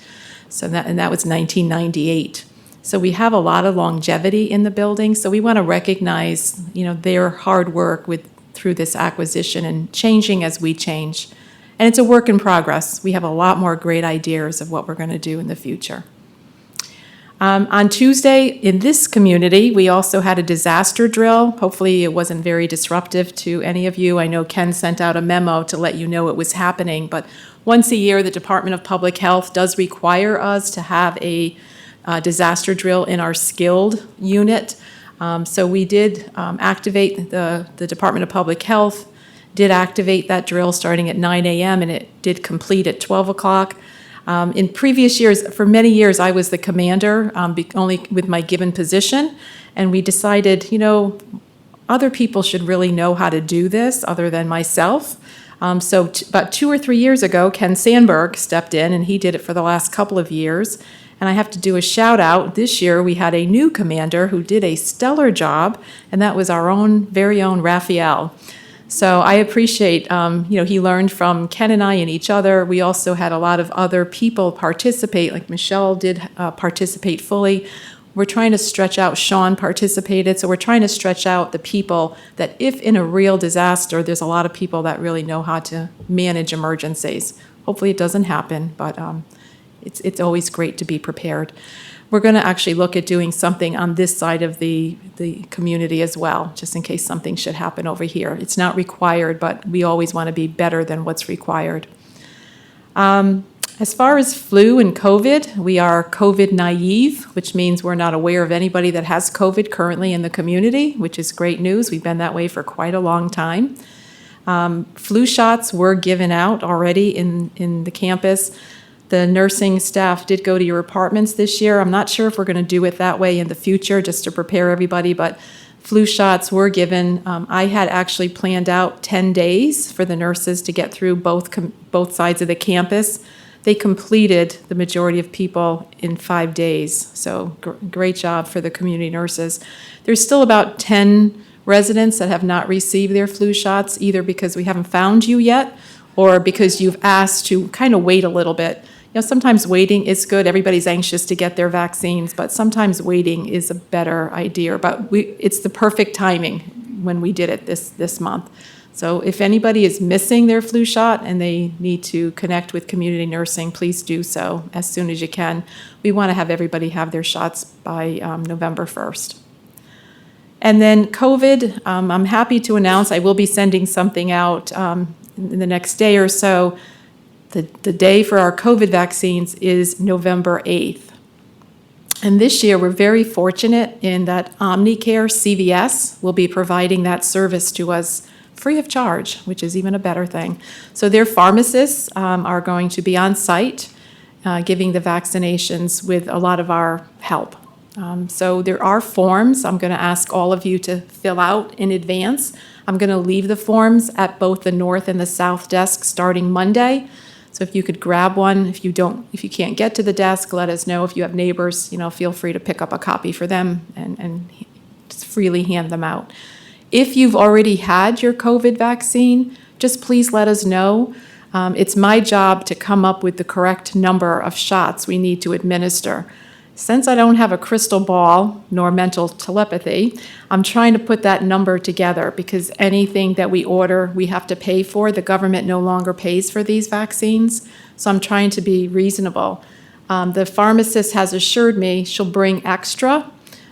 S16: So that was 1998. So we have a lot of longevity in the building. So we want to recognize, their hard work through this acquisition and changing as we change. And it's a work in progress. We have a lot more great ideas of what we're going to do in the future. On Tuesday, in this community, we also had a disaster drill. Hopefully, it wasn't very disruptive to any of you. I know Ken sent out a memo to let you know it was happening, but once a year, the Department of Public Health does require us to have a disaster drill in our skilled unit. So we did activate, the Department of Public Health did activate that drill starting at 9 a.m. and it did complete at 12 o'clock. In previous years, for many years, I was the commander, only with my given position, and we decided, other people should really know how to do this other than myself. So about 2 or 3 years ago, Ken Sandberg stepped in, and he did it for the last couple of years. And I have to do a shout out. This year, we had a new commander who did a stellar job, and that was our very own Raphael. So I appreciate, he learned from Ken and I and each other. We also had a lot of other people participate, like Michelle did participate fully. We're trying to stretch out, Sean participated, so we're trying to stretch out the people that if in a real disaster, there's a lot of people that really know how to manage emergencies. Hopefully it doesn't happen, but it's always great to be prepared. We're going to actually look at doing something on this side of the community as well, just in case something should happen over here. It's not required, but we always want to be better than what's required. As far as flu and COVID, we are COVID naive, which means we're not aware of anybody that has COVID currently in the community, which is great news. We've been that way for quite a long time. Flu shots were given out already in the campus. The nursing staff did go to your apartments this year. I'm not sure if we're going to do it that way in the future, just to prepare everybody, but flu shots were given. I had actually planned out 10 days for the nurses to get through both sides of the campus. They completed the majority of people in 5 days, so great job for the community nurses. There's still about 10 residents that have not received their flu shots, either because we haven't found you yet or because you've asked to kind of wait a little bit. Sometimes waiting is good. Everybody's anxious to get their vaccines, but sometimes waiting is a better idea. But it's the perfect timing when we did it this month. So if anybody is missing their flu shot and they need to connect with community nursing, please do so as soon as you can. We want to have everybody have their shots by November 1st. And then COVID, I'm happy to announce I will be sending something out in the next day or so. The day for our COVID vaccines is November 8th. And this year, we're very fortunate in that Omnicare CVS will be providing that service to us free of charge, which is even a better thing. So their pharmacists are going to be on site giving the vaccinations with a lot of our help. So there are forms I'm going to ask all of you to fill out in advance. I'm going to leave the forms at both the north and the south desk starting Monday. So if you could grab one, if you can't get to the desk, let us know. If you have neighbors, feel free to pick up a copy for them and just freely hand them out. If you've already had your COVID vaccine, just please let us know. It's my job to come up with the correct number of shots we need to administer. Since I don't have a crystal ball nor mental telepathy, I'm trying to put that number together because anything that we order, we have to pay for. The government no longer pays for these vaccines, so I'm trying to be reasonable. The pharmacist has assured me she'll bring extra,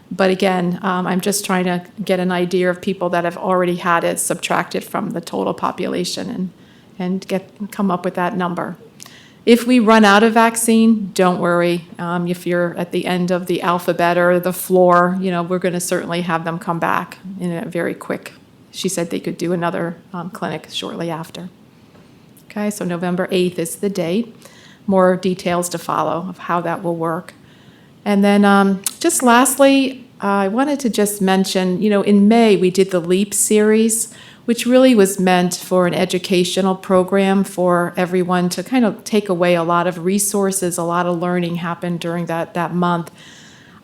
S16: but again, I'm just trying to get an idea of people that have already had it subtracted from the total population and come up with that number. If we run out of vaccine, don't worry. If you're at the end of the alphabet or the floor, we're going to certainly have them come back in a very quick. She said they could do another clinic shortly after. Okay, so November 8th is the date. More details to follow of how that will work. And then just lastly, I wanted to just mention, in May we did the LEAP series, which really was meant for an educational program for everyone to kind of take away a lot of resources. A lot of learning happened during that month.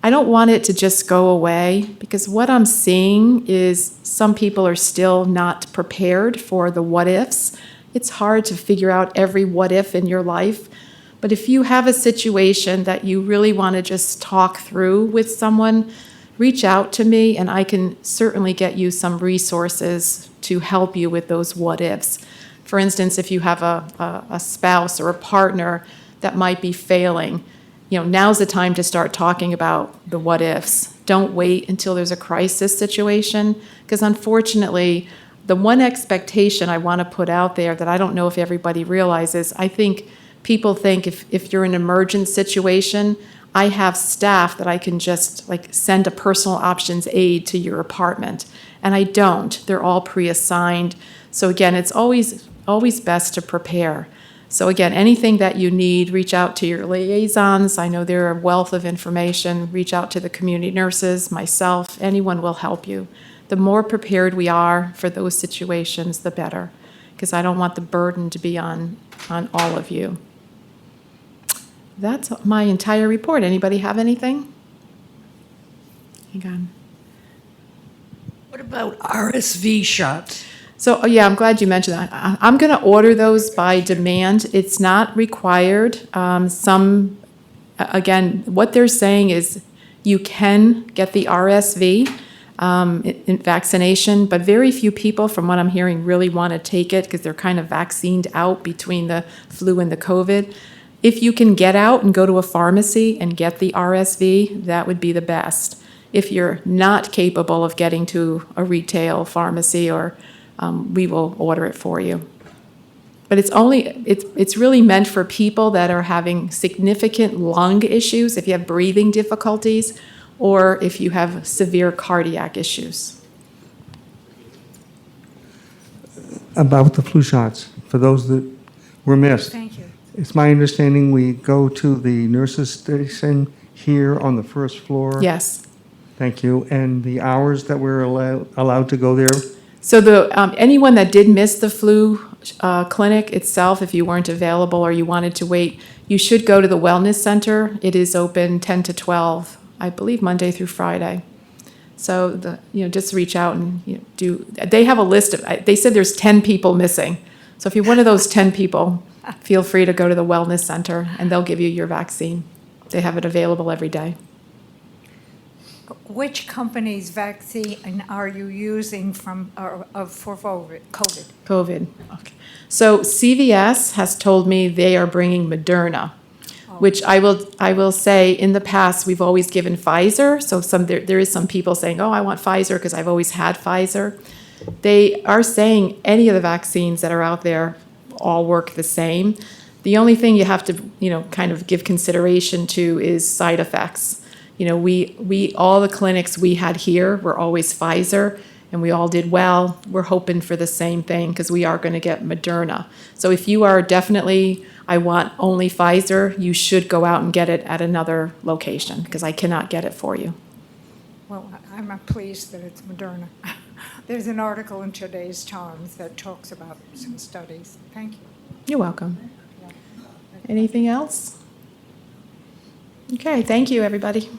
S16: I don't want it to just go away because what I'm seeing is some people are still not prepared for the what ifs. It's hard to figure out every what if in your life. But if you have a situation that you really want to just talk through with someone, reach out to me and I can certainly get you some resources to help you with those what ifs. For instance, if you have a spouse or a partner that might be failing, now's the time to start talking about the what ifs. Don't wait until there's a crisis situation, because unfortunately, the one expectation I want to put out there that I don't know if everybody realizes, I think people think if you're in an emergent situation, I have staff that I can just send a personal options aide to your apartment. And I don't. They're all pre-assigned. So again, it's always best to prepare. So again, anything that you need, reach out to your liaisons. I know they're a wealth of information. Reach out to the community nurses, myself, anyone will help you. The more prepared we are for those situations, the better, because I don't want the burden to be on all of you. That's my entire report. Anybody have anything? Hang on.
S11: What about RSV shots?
S16: So, yeah, I'm glad you mentioned that. I'm going to order those by demand. It's not required. Again, what they're saying is you can get the RSV in vaccination, but very few people, from what I'm hearing, really want to take it because they're kind of vaccinated out between the flu and the COVID. If you can get out and go to a pharmacy and get the RSV, that would be the best. If you're not capable of getting to a retail pharmacy, or we will order it for you. But it's really meant for people that are having significant lung issues, if you have breathing difficulties, or if you have severe cardiac issues.
S5: About the flu shots, for those that were missed.
S11: Thank you.
S5: It's my understanding we go to the nurses' station here on the first floor.
S16: Yes.
S5: Thank you. And the hours that we're allowed to go there?
S16: So anyone that did miss the flu clinic itself, if you weren't available or you wanted to wait, you should go to the Wellness Center. It is open 10 to 12, I believe, Monday through Friday. So just reach out and they have a list of, they said there's 10 people missing. So if you're one of those 10 people, feel free to go to the Wellness Center and they'll give you your vaccine. They have it available every day.
S11: Which company's vaccine are you using for COVID?
S16: COVID. Okay. So CVS has told me they are bringing Moderna, which I will say in the past we've always given Pfizer. So there is some people saying, oh, I want Pfizer because I've always had Pfizer. They are saying any of the vaccines that are out there all work the same. The only thing you have to kind of give consideration to is side effects. We all the clinics we had here were always Pfizer, and we all did well. We're hoping for the same thing because we are going to get Moderna. So if you are definitely, I want only Pfizer, you should go out and get it at another location because I cannot get it for you.
S11: Well, I'm pleased that it's Moderna. There's an article in today's Times that talks about some studies. Thank you.
S16: You're welcome. Anything else? Okay, thank you, everybody.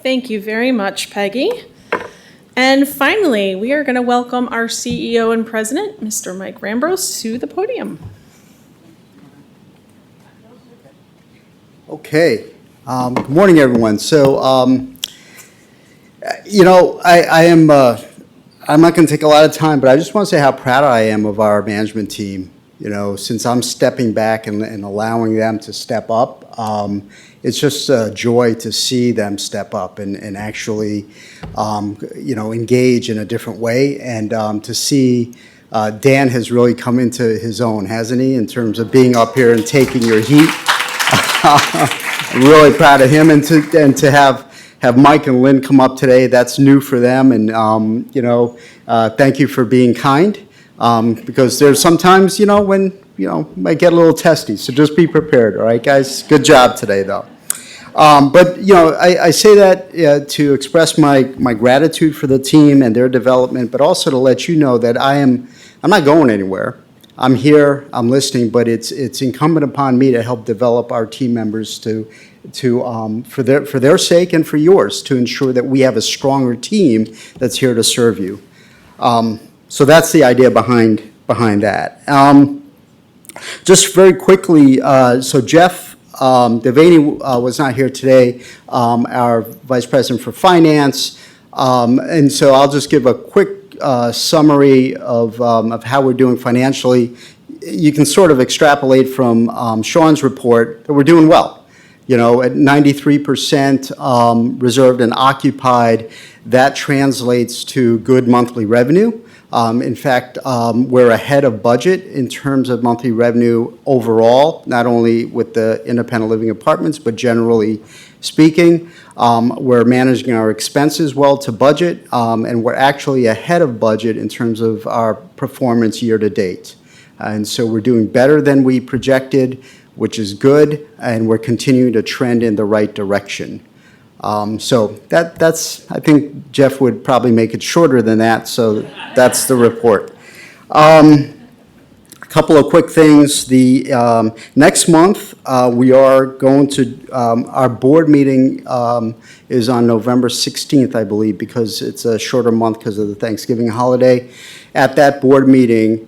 S1: Thank you very much, Peggy. And finally, we are going to welcome our CEO and President, Mr. Mike Rambros, to the podium.
S17: Okay. Good morning, everyone. So, I'm not going to take a lot of time, but I just want to say how proud I am of our management team. Since I'm stepping back and allowing them to step up, it's just a joy to see them step up and actually, engage in a different way. And to see Dan has really come into his own, hasn't he, in terms of being up here and taking your heat. I'm really proud of him, and to have Mike and Lynn come up today. That's new for them, and thank you for being kind, because there's sometimes when might get a little testy. So just be prepared, all right, guys. Good job today, though. But I say that to express my gratitude for the team and their development, but also to let you know that I'm not going anywhere. I'm here, I'm listening, but it's incumbent upon me to help develop our team members for their sake and for yours, to ensure that we have a stronger team that's here to serve you. So that's the idea behind that. Just very quickly, so Jeff Devaney was not here today, our Vice President for Finance, and so I'll just give a quick summary of how we're doing financially, you can sort of extrapolate from Sean's report that we're doing well. You know, at 93% reserved and occupied, that translates to good monthly revenue. In fact, we're ahead of budget in terms of monthly revenue overall, not only with the independent living apartments, but generally speaking. We're managing our expenses well to budget, and we're actually ahead of budget in terms of our performance year to date. And so we're doing better than we projected, which is good, and we're continuing to trend in the right direction. So that's, I think Jeff would probably make it shorter than that, so that's the report. A couple of quick things. The next month, we are going to, our board meeting is on November 16th, I believe, because it's a shorter month because of the Thanksgiving holiday. At that board meeting,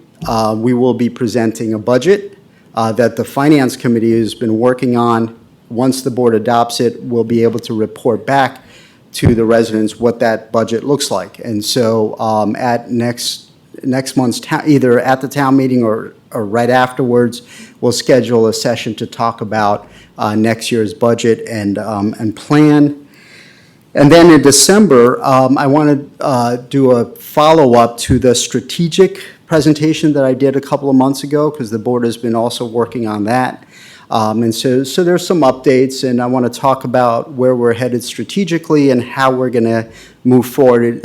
S17: we will be presenting a budget that the Finance Committee has been working on. Once the board adopts it, we'll be able to report back to the residents what that budget looks like. And so at next month's, either at the town meeting or right afterwards, we'll schedule a session to talk about next year's budget and plan. And then in December, I want to do a follow-up to the strategic presentation that I did a couple of months ago, because the board has been also working on that. And so there's some updates, and I want to talk about where we're headed strategically and how we're going to move forward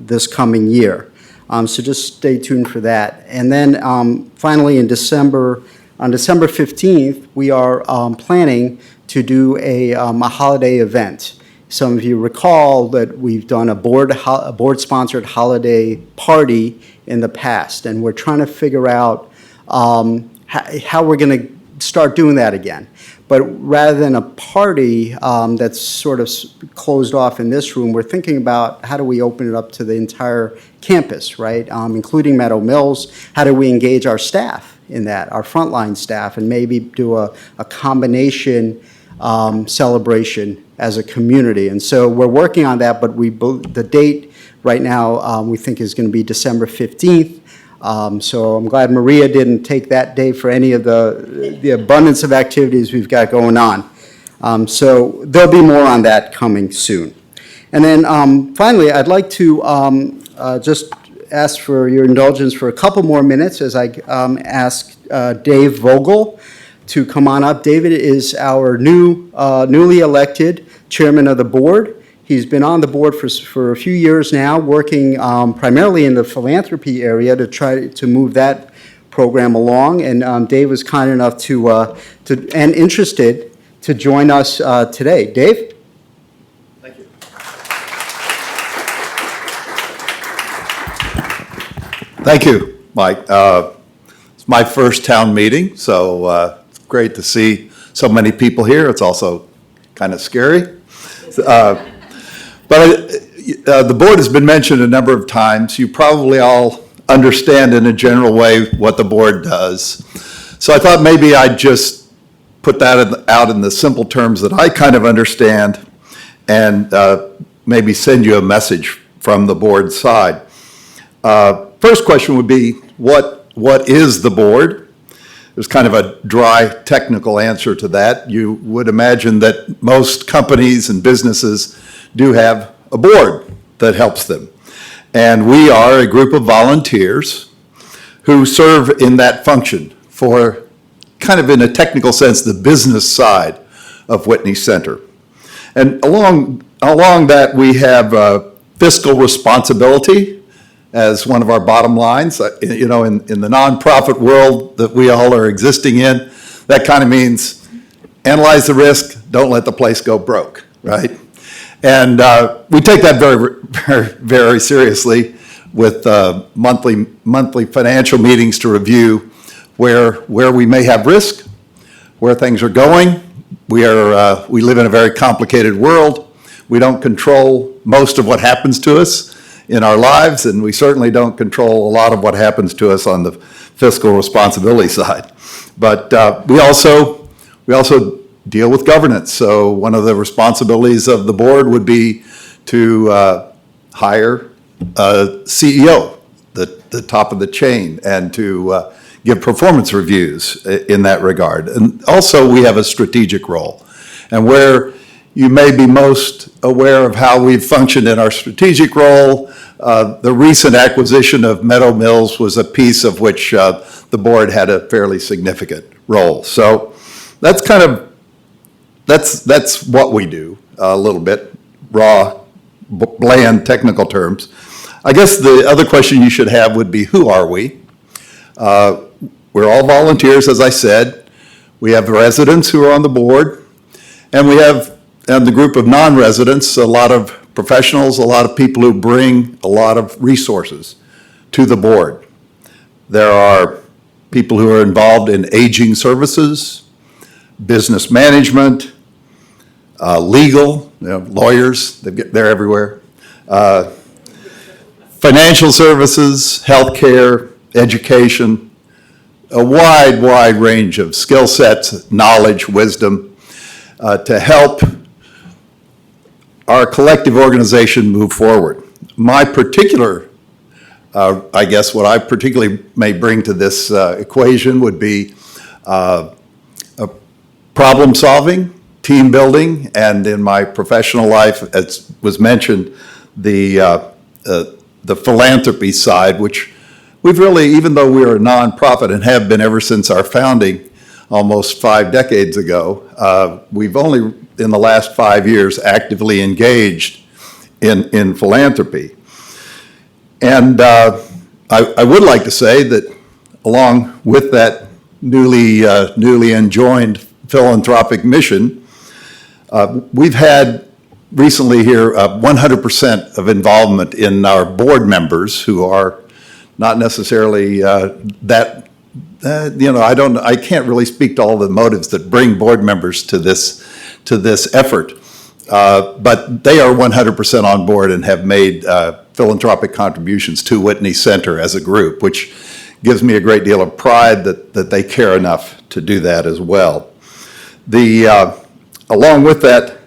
S17: this coming year. So just stay tuned for that. And then finally in December, on December 15th, we are planning to do a holiday event. Some of you recall that we've done a board-sponsored holiday party in the past, and we're trying to figure out how we're going to start doing that again. But rather than a party that's sort of closed off in this room, we're thinking about how do we open it up to the entire campus, right? Including Meadow Mills. How do we engage our staff in that, our frontline staff, and maybe do a combination celebration as a community. And so we're working on that, but the date right now we think is going to be December 15th. So I'm glad Maria didn't take that day for any of the abundance of activities we've got going on. So there'll be more on that coming soon. And then finally, I'd like to just ask for your indulgence for a couple more minutes as I ask Dave Vogel to come on up. David is our newly elected chairman of the board. He's been on the board for a few years now, working primarily in the philanthropy area to try to move that program along. And Dave was kind enough to and interested to join us today. Dave?
S18: Thank you. Thank you, Mike. It's my first town meeting, so it's great to see so many people here. It's also kind of scary. But the board has been mentioned a number of times. You probably all understand in a general way what the board does. So I thought maybe I'd just put that out in the simple terms that I kind of understand and maybe send you a message from the board side. First question would be, what is the board? There's kind of a dry technical answer to that. You would imagine that most companies and businesses do have a board that helps them. And we are a group of volunteers who serve in that function for, kind of in a technical sense, the business side of Whitney Center. And along that, we have fiscal responsibility as one of our bottom lines. You know, in the nonprofit world that we all are existing in, that kind of means analyze the risk, don't let the place go broke, right? And we take that very, very, very seriously with monthly financial meetings to review where we may have risk, where things are going. We live in a very complicated world. We don't control most of what happens to us in our lives, and we certainly don't control a lot of what happens to us on the fiscal responsibility side. But we also deal with governance. So one of the responsibilities of the board would be to hire CEO, the top of the chain, and to give performance reviews in that regard. And also, we have a strategic role. And where you may be most aware of how we've functioned in our strategic role, the recent acquisition of Meadow Mills was a piece of which the board had a fairly significant role. So that's kind of, that's what we do, a little bit, raw, bland technical terms. I guess the other question you should have would be, who are we? We're all volunteers, as I said. We have residents who are on the board, and we have, and the group of non-residents, a lot of professionals, a lot of people who bring a lot of resources to the board. There are people who are involved in aging services, business management, legal, lawyers, they're everywhere, financial services, healthcare, education, a wide range of skill sets, knowledge, wisdom, to help our collective organization move forward. My particular, I guess what I particularly may bring to this equation would be problem solving, team building, and in my professional life, as was mentioned, the philanthropy side, which we've really, even though we're a nonprofit and have been ever since our founding almost 5 decades ago, we've only in the last 5 years actively engaged in philanthropy. And I would like to say that along with that newly enjoined philanthropic mission, we've had recently here 100% of involvement in our board members who are not necessarily I can't really speak to all the motives that bring board members to this effort, but they are 100% on board and have made philanthropic contributions to Whitney Center as a group, which gives me a great deal of pride that they care enough to do that as well. Along with that,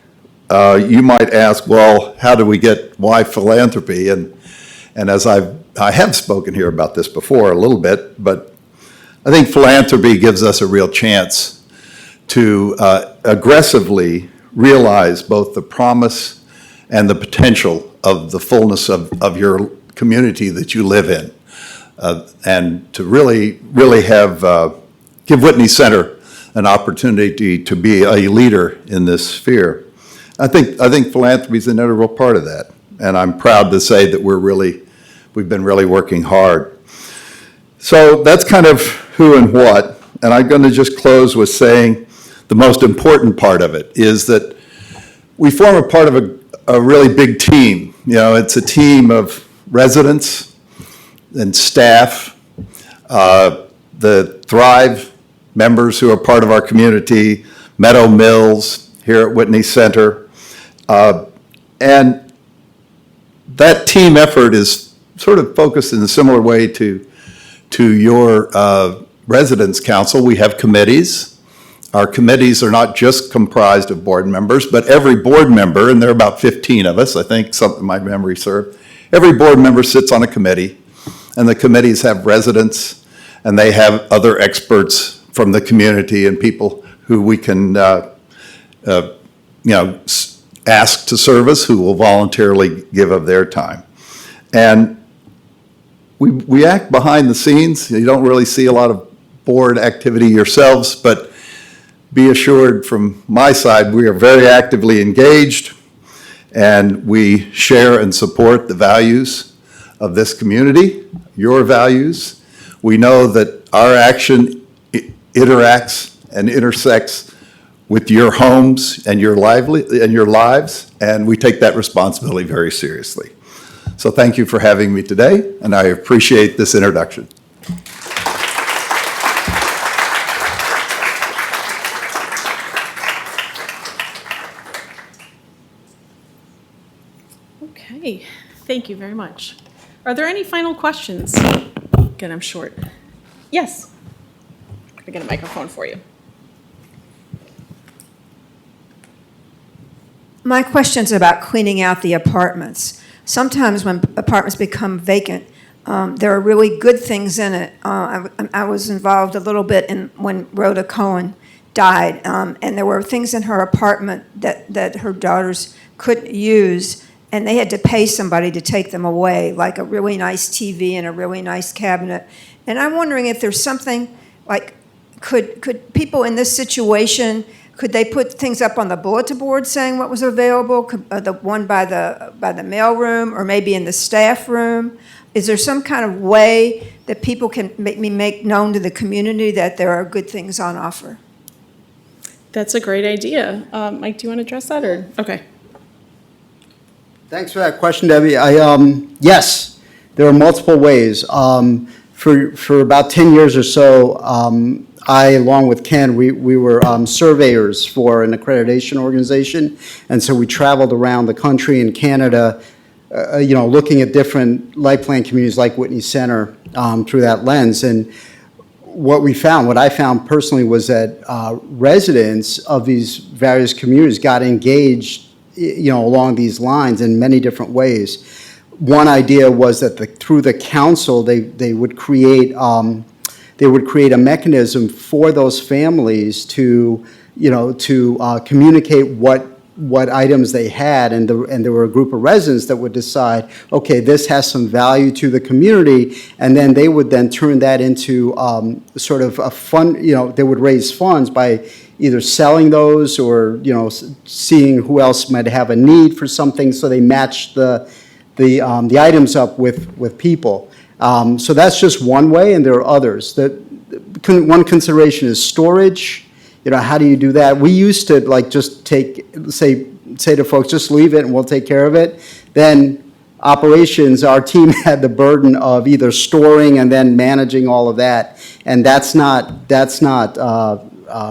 S18: you might ask, well, how do we get, why philanthropy? And as I have spoken here about this before a little bit, but I think philanthropy gives us a real chance to aggressively realize both the promise and the potential of the fullness of your community that you live in, and to really have give Whitney Center an opportunity to be a leader in this sphere. I think philanthropy is an integral part of that, and I'm proud to say that we've been really working hard. So that's kind of who and what, and I'm going to just close with saying the most important part of it is that we form a part of a really big team. It's a team of residents and staff, the Thrive members who are part of our community, Meadow Mills here at Whitney Center, and that team effort is sort of focused in a similar way to your residents' council. We have committees. Our committees are not just comprised of board members, but every board member, and there are about 15 of us, I think, something my memory served, every board member sits on a committee, and the committees have residents, and they have other experts from the community and people who we can ask to serve us, who will voluntarily give of their time. And we act behind the scenes. You don't really see a lot of board activity yourselves, but be assured from my side, we are very actively engaged, and we share and support the values of this community, your values. We know that our action interacts and intersects with your homes and your lives, and we take that responsibility very seriously. So thank you for having me today, and I appreciate this introduction.
S1: Okay, thank you very much. Are there any final questions? Again, I'm short. Yes. I'm gonna get a microphone for you.
S19: My question's about cleaning out the apartments. Sometimes when apartments become vacant, there are really good things in it. I was involved a little bit in when Rhoda Cohen died, and there were things in her apartment that her daughters couldn't use, and they had to pay somebody to take them away, like a really nice TV and a really nice cabinet. And I'm wondering if there's something like, could people in this situation, could they put things up on the bulletin board saying what was available? The one by the mail room, or maybe in the staff room? Is there some kind of way that people can make known to the community that there are good things on offer?
S1: That's a great idea. Mike, do you want to address that, or? Okay.
S17: Thanks for that question, Debbie. Yes, there are multiple ways. For about 10 years or so, I, along with Ken, we were surveyors for an accreditation organization, and so we traveled around the country and Canada, looking at different life plan communities like Whitney Center through that lens. And what I found personally was that residents of these various communities got engaged, along these lines in many different ways. One idea was that through the council, they would create a mechanism for those families to communicate what items they had, and there were a group of residents that would decide, okay, this has some value to the community, and then they would then turn that into sort of a fund. They would raise funds by either selling those or seeing who else might have a need for something, so they matched the items up with people. So that's just one way, and there are others. One consideration is storage. How do you do that? We used to just say to folks, just leave it and we'll take care of it. Then operations, our team had the burden of either storing and then managing all of that, and that's not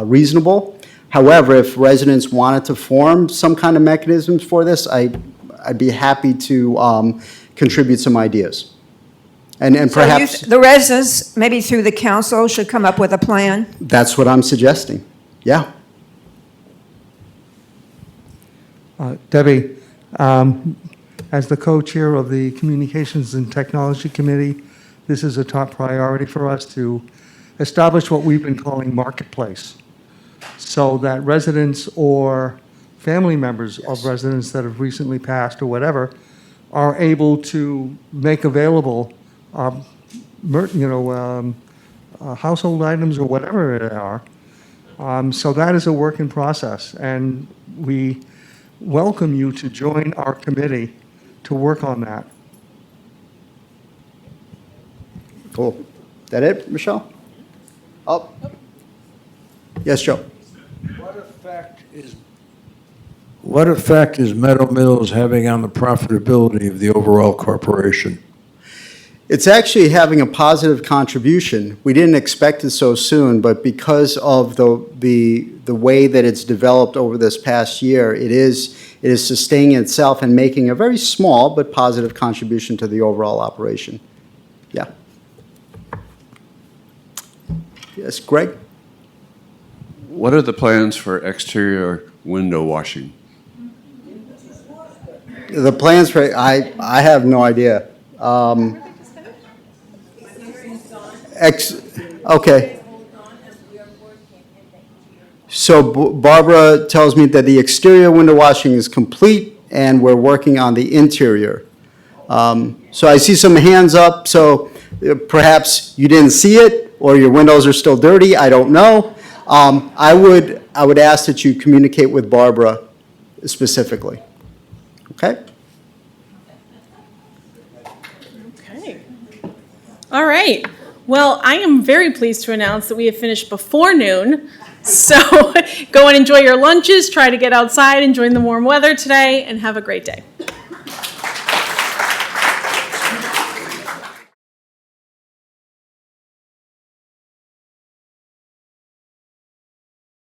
S17: reasonable. However, if residents wanted to form some kind of mechanisms for this, I'd be happy to contribute some ideas. And perhaps
S19: the residents, maybe through the council, should come up with a plan?
S17: That's what I'm suggesting. Yeah.
S5: Debbie, as the co-chair of the Communications and Technology Committee, this is a top priority for us to establish what we've been calling marketplace, so that residents or family members of residents that have recently passed or whatever are able to make available household items or whatever they are. So that is a work in process, and we welcome you to join our committee to work on that.
S17: Cool. That it, Michelle? Oh. Yes, Joe.
S20: What effect is Meadow Mills having on the profitability of the overall corporation?
S17: It's actually having a positive contribution. We didn't expect it so soon, but because of the way that it's developed over this past year, it is sustaining itself and making a very small but positive contribution to the overall operation. Yeah. Yes, Greg?
S21: What are the plans for exterior window washing?
S17: The plans for, I have no idea. Okay. So Barbara tells me that the exterior window washing is complete and we're working on the interior. So I see some hands up, so perhaps you didn't see it or your windows are still dirty, I don't know. I would ask that you communicate with Barbara specifically. Okay?
S1: Okay. All right. Well, I am very pleased to announce that we have finished before noon. So go and enjoy your lunches, try to get outside, enjoy the warm weather today, and have a great day.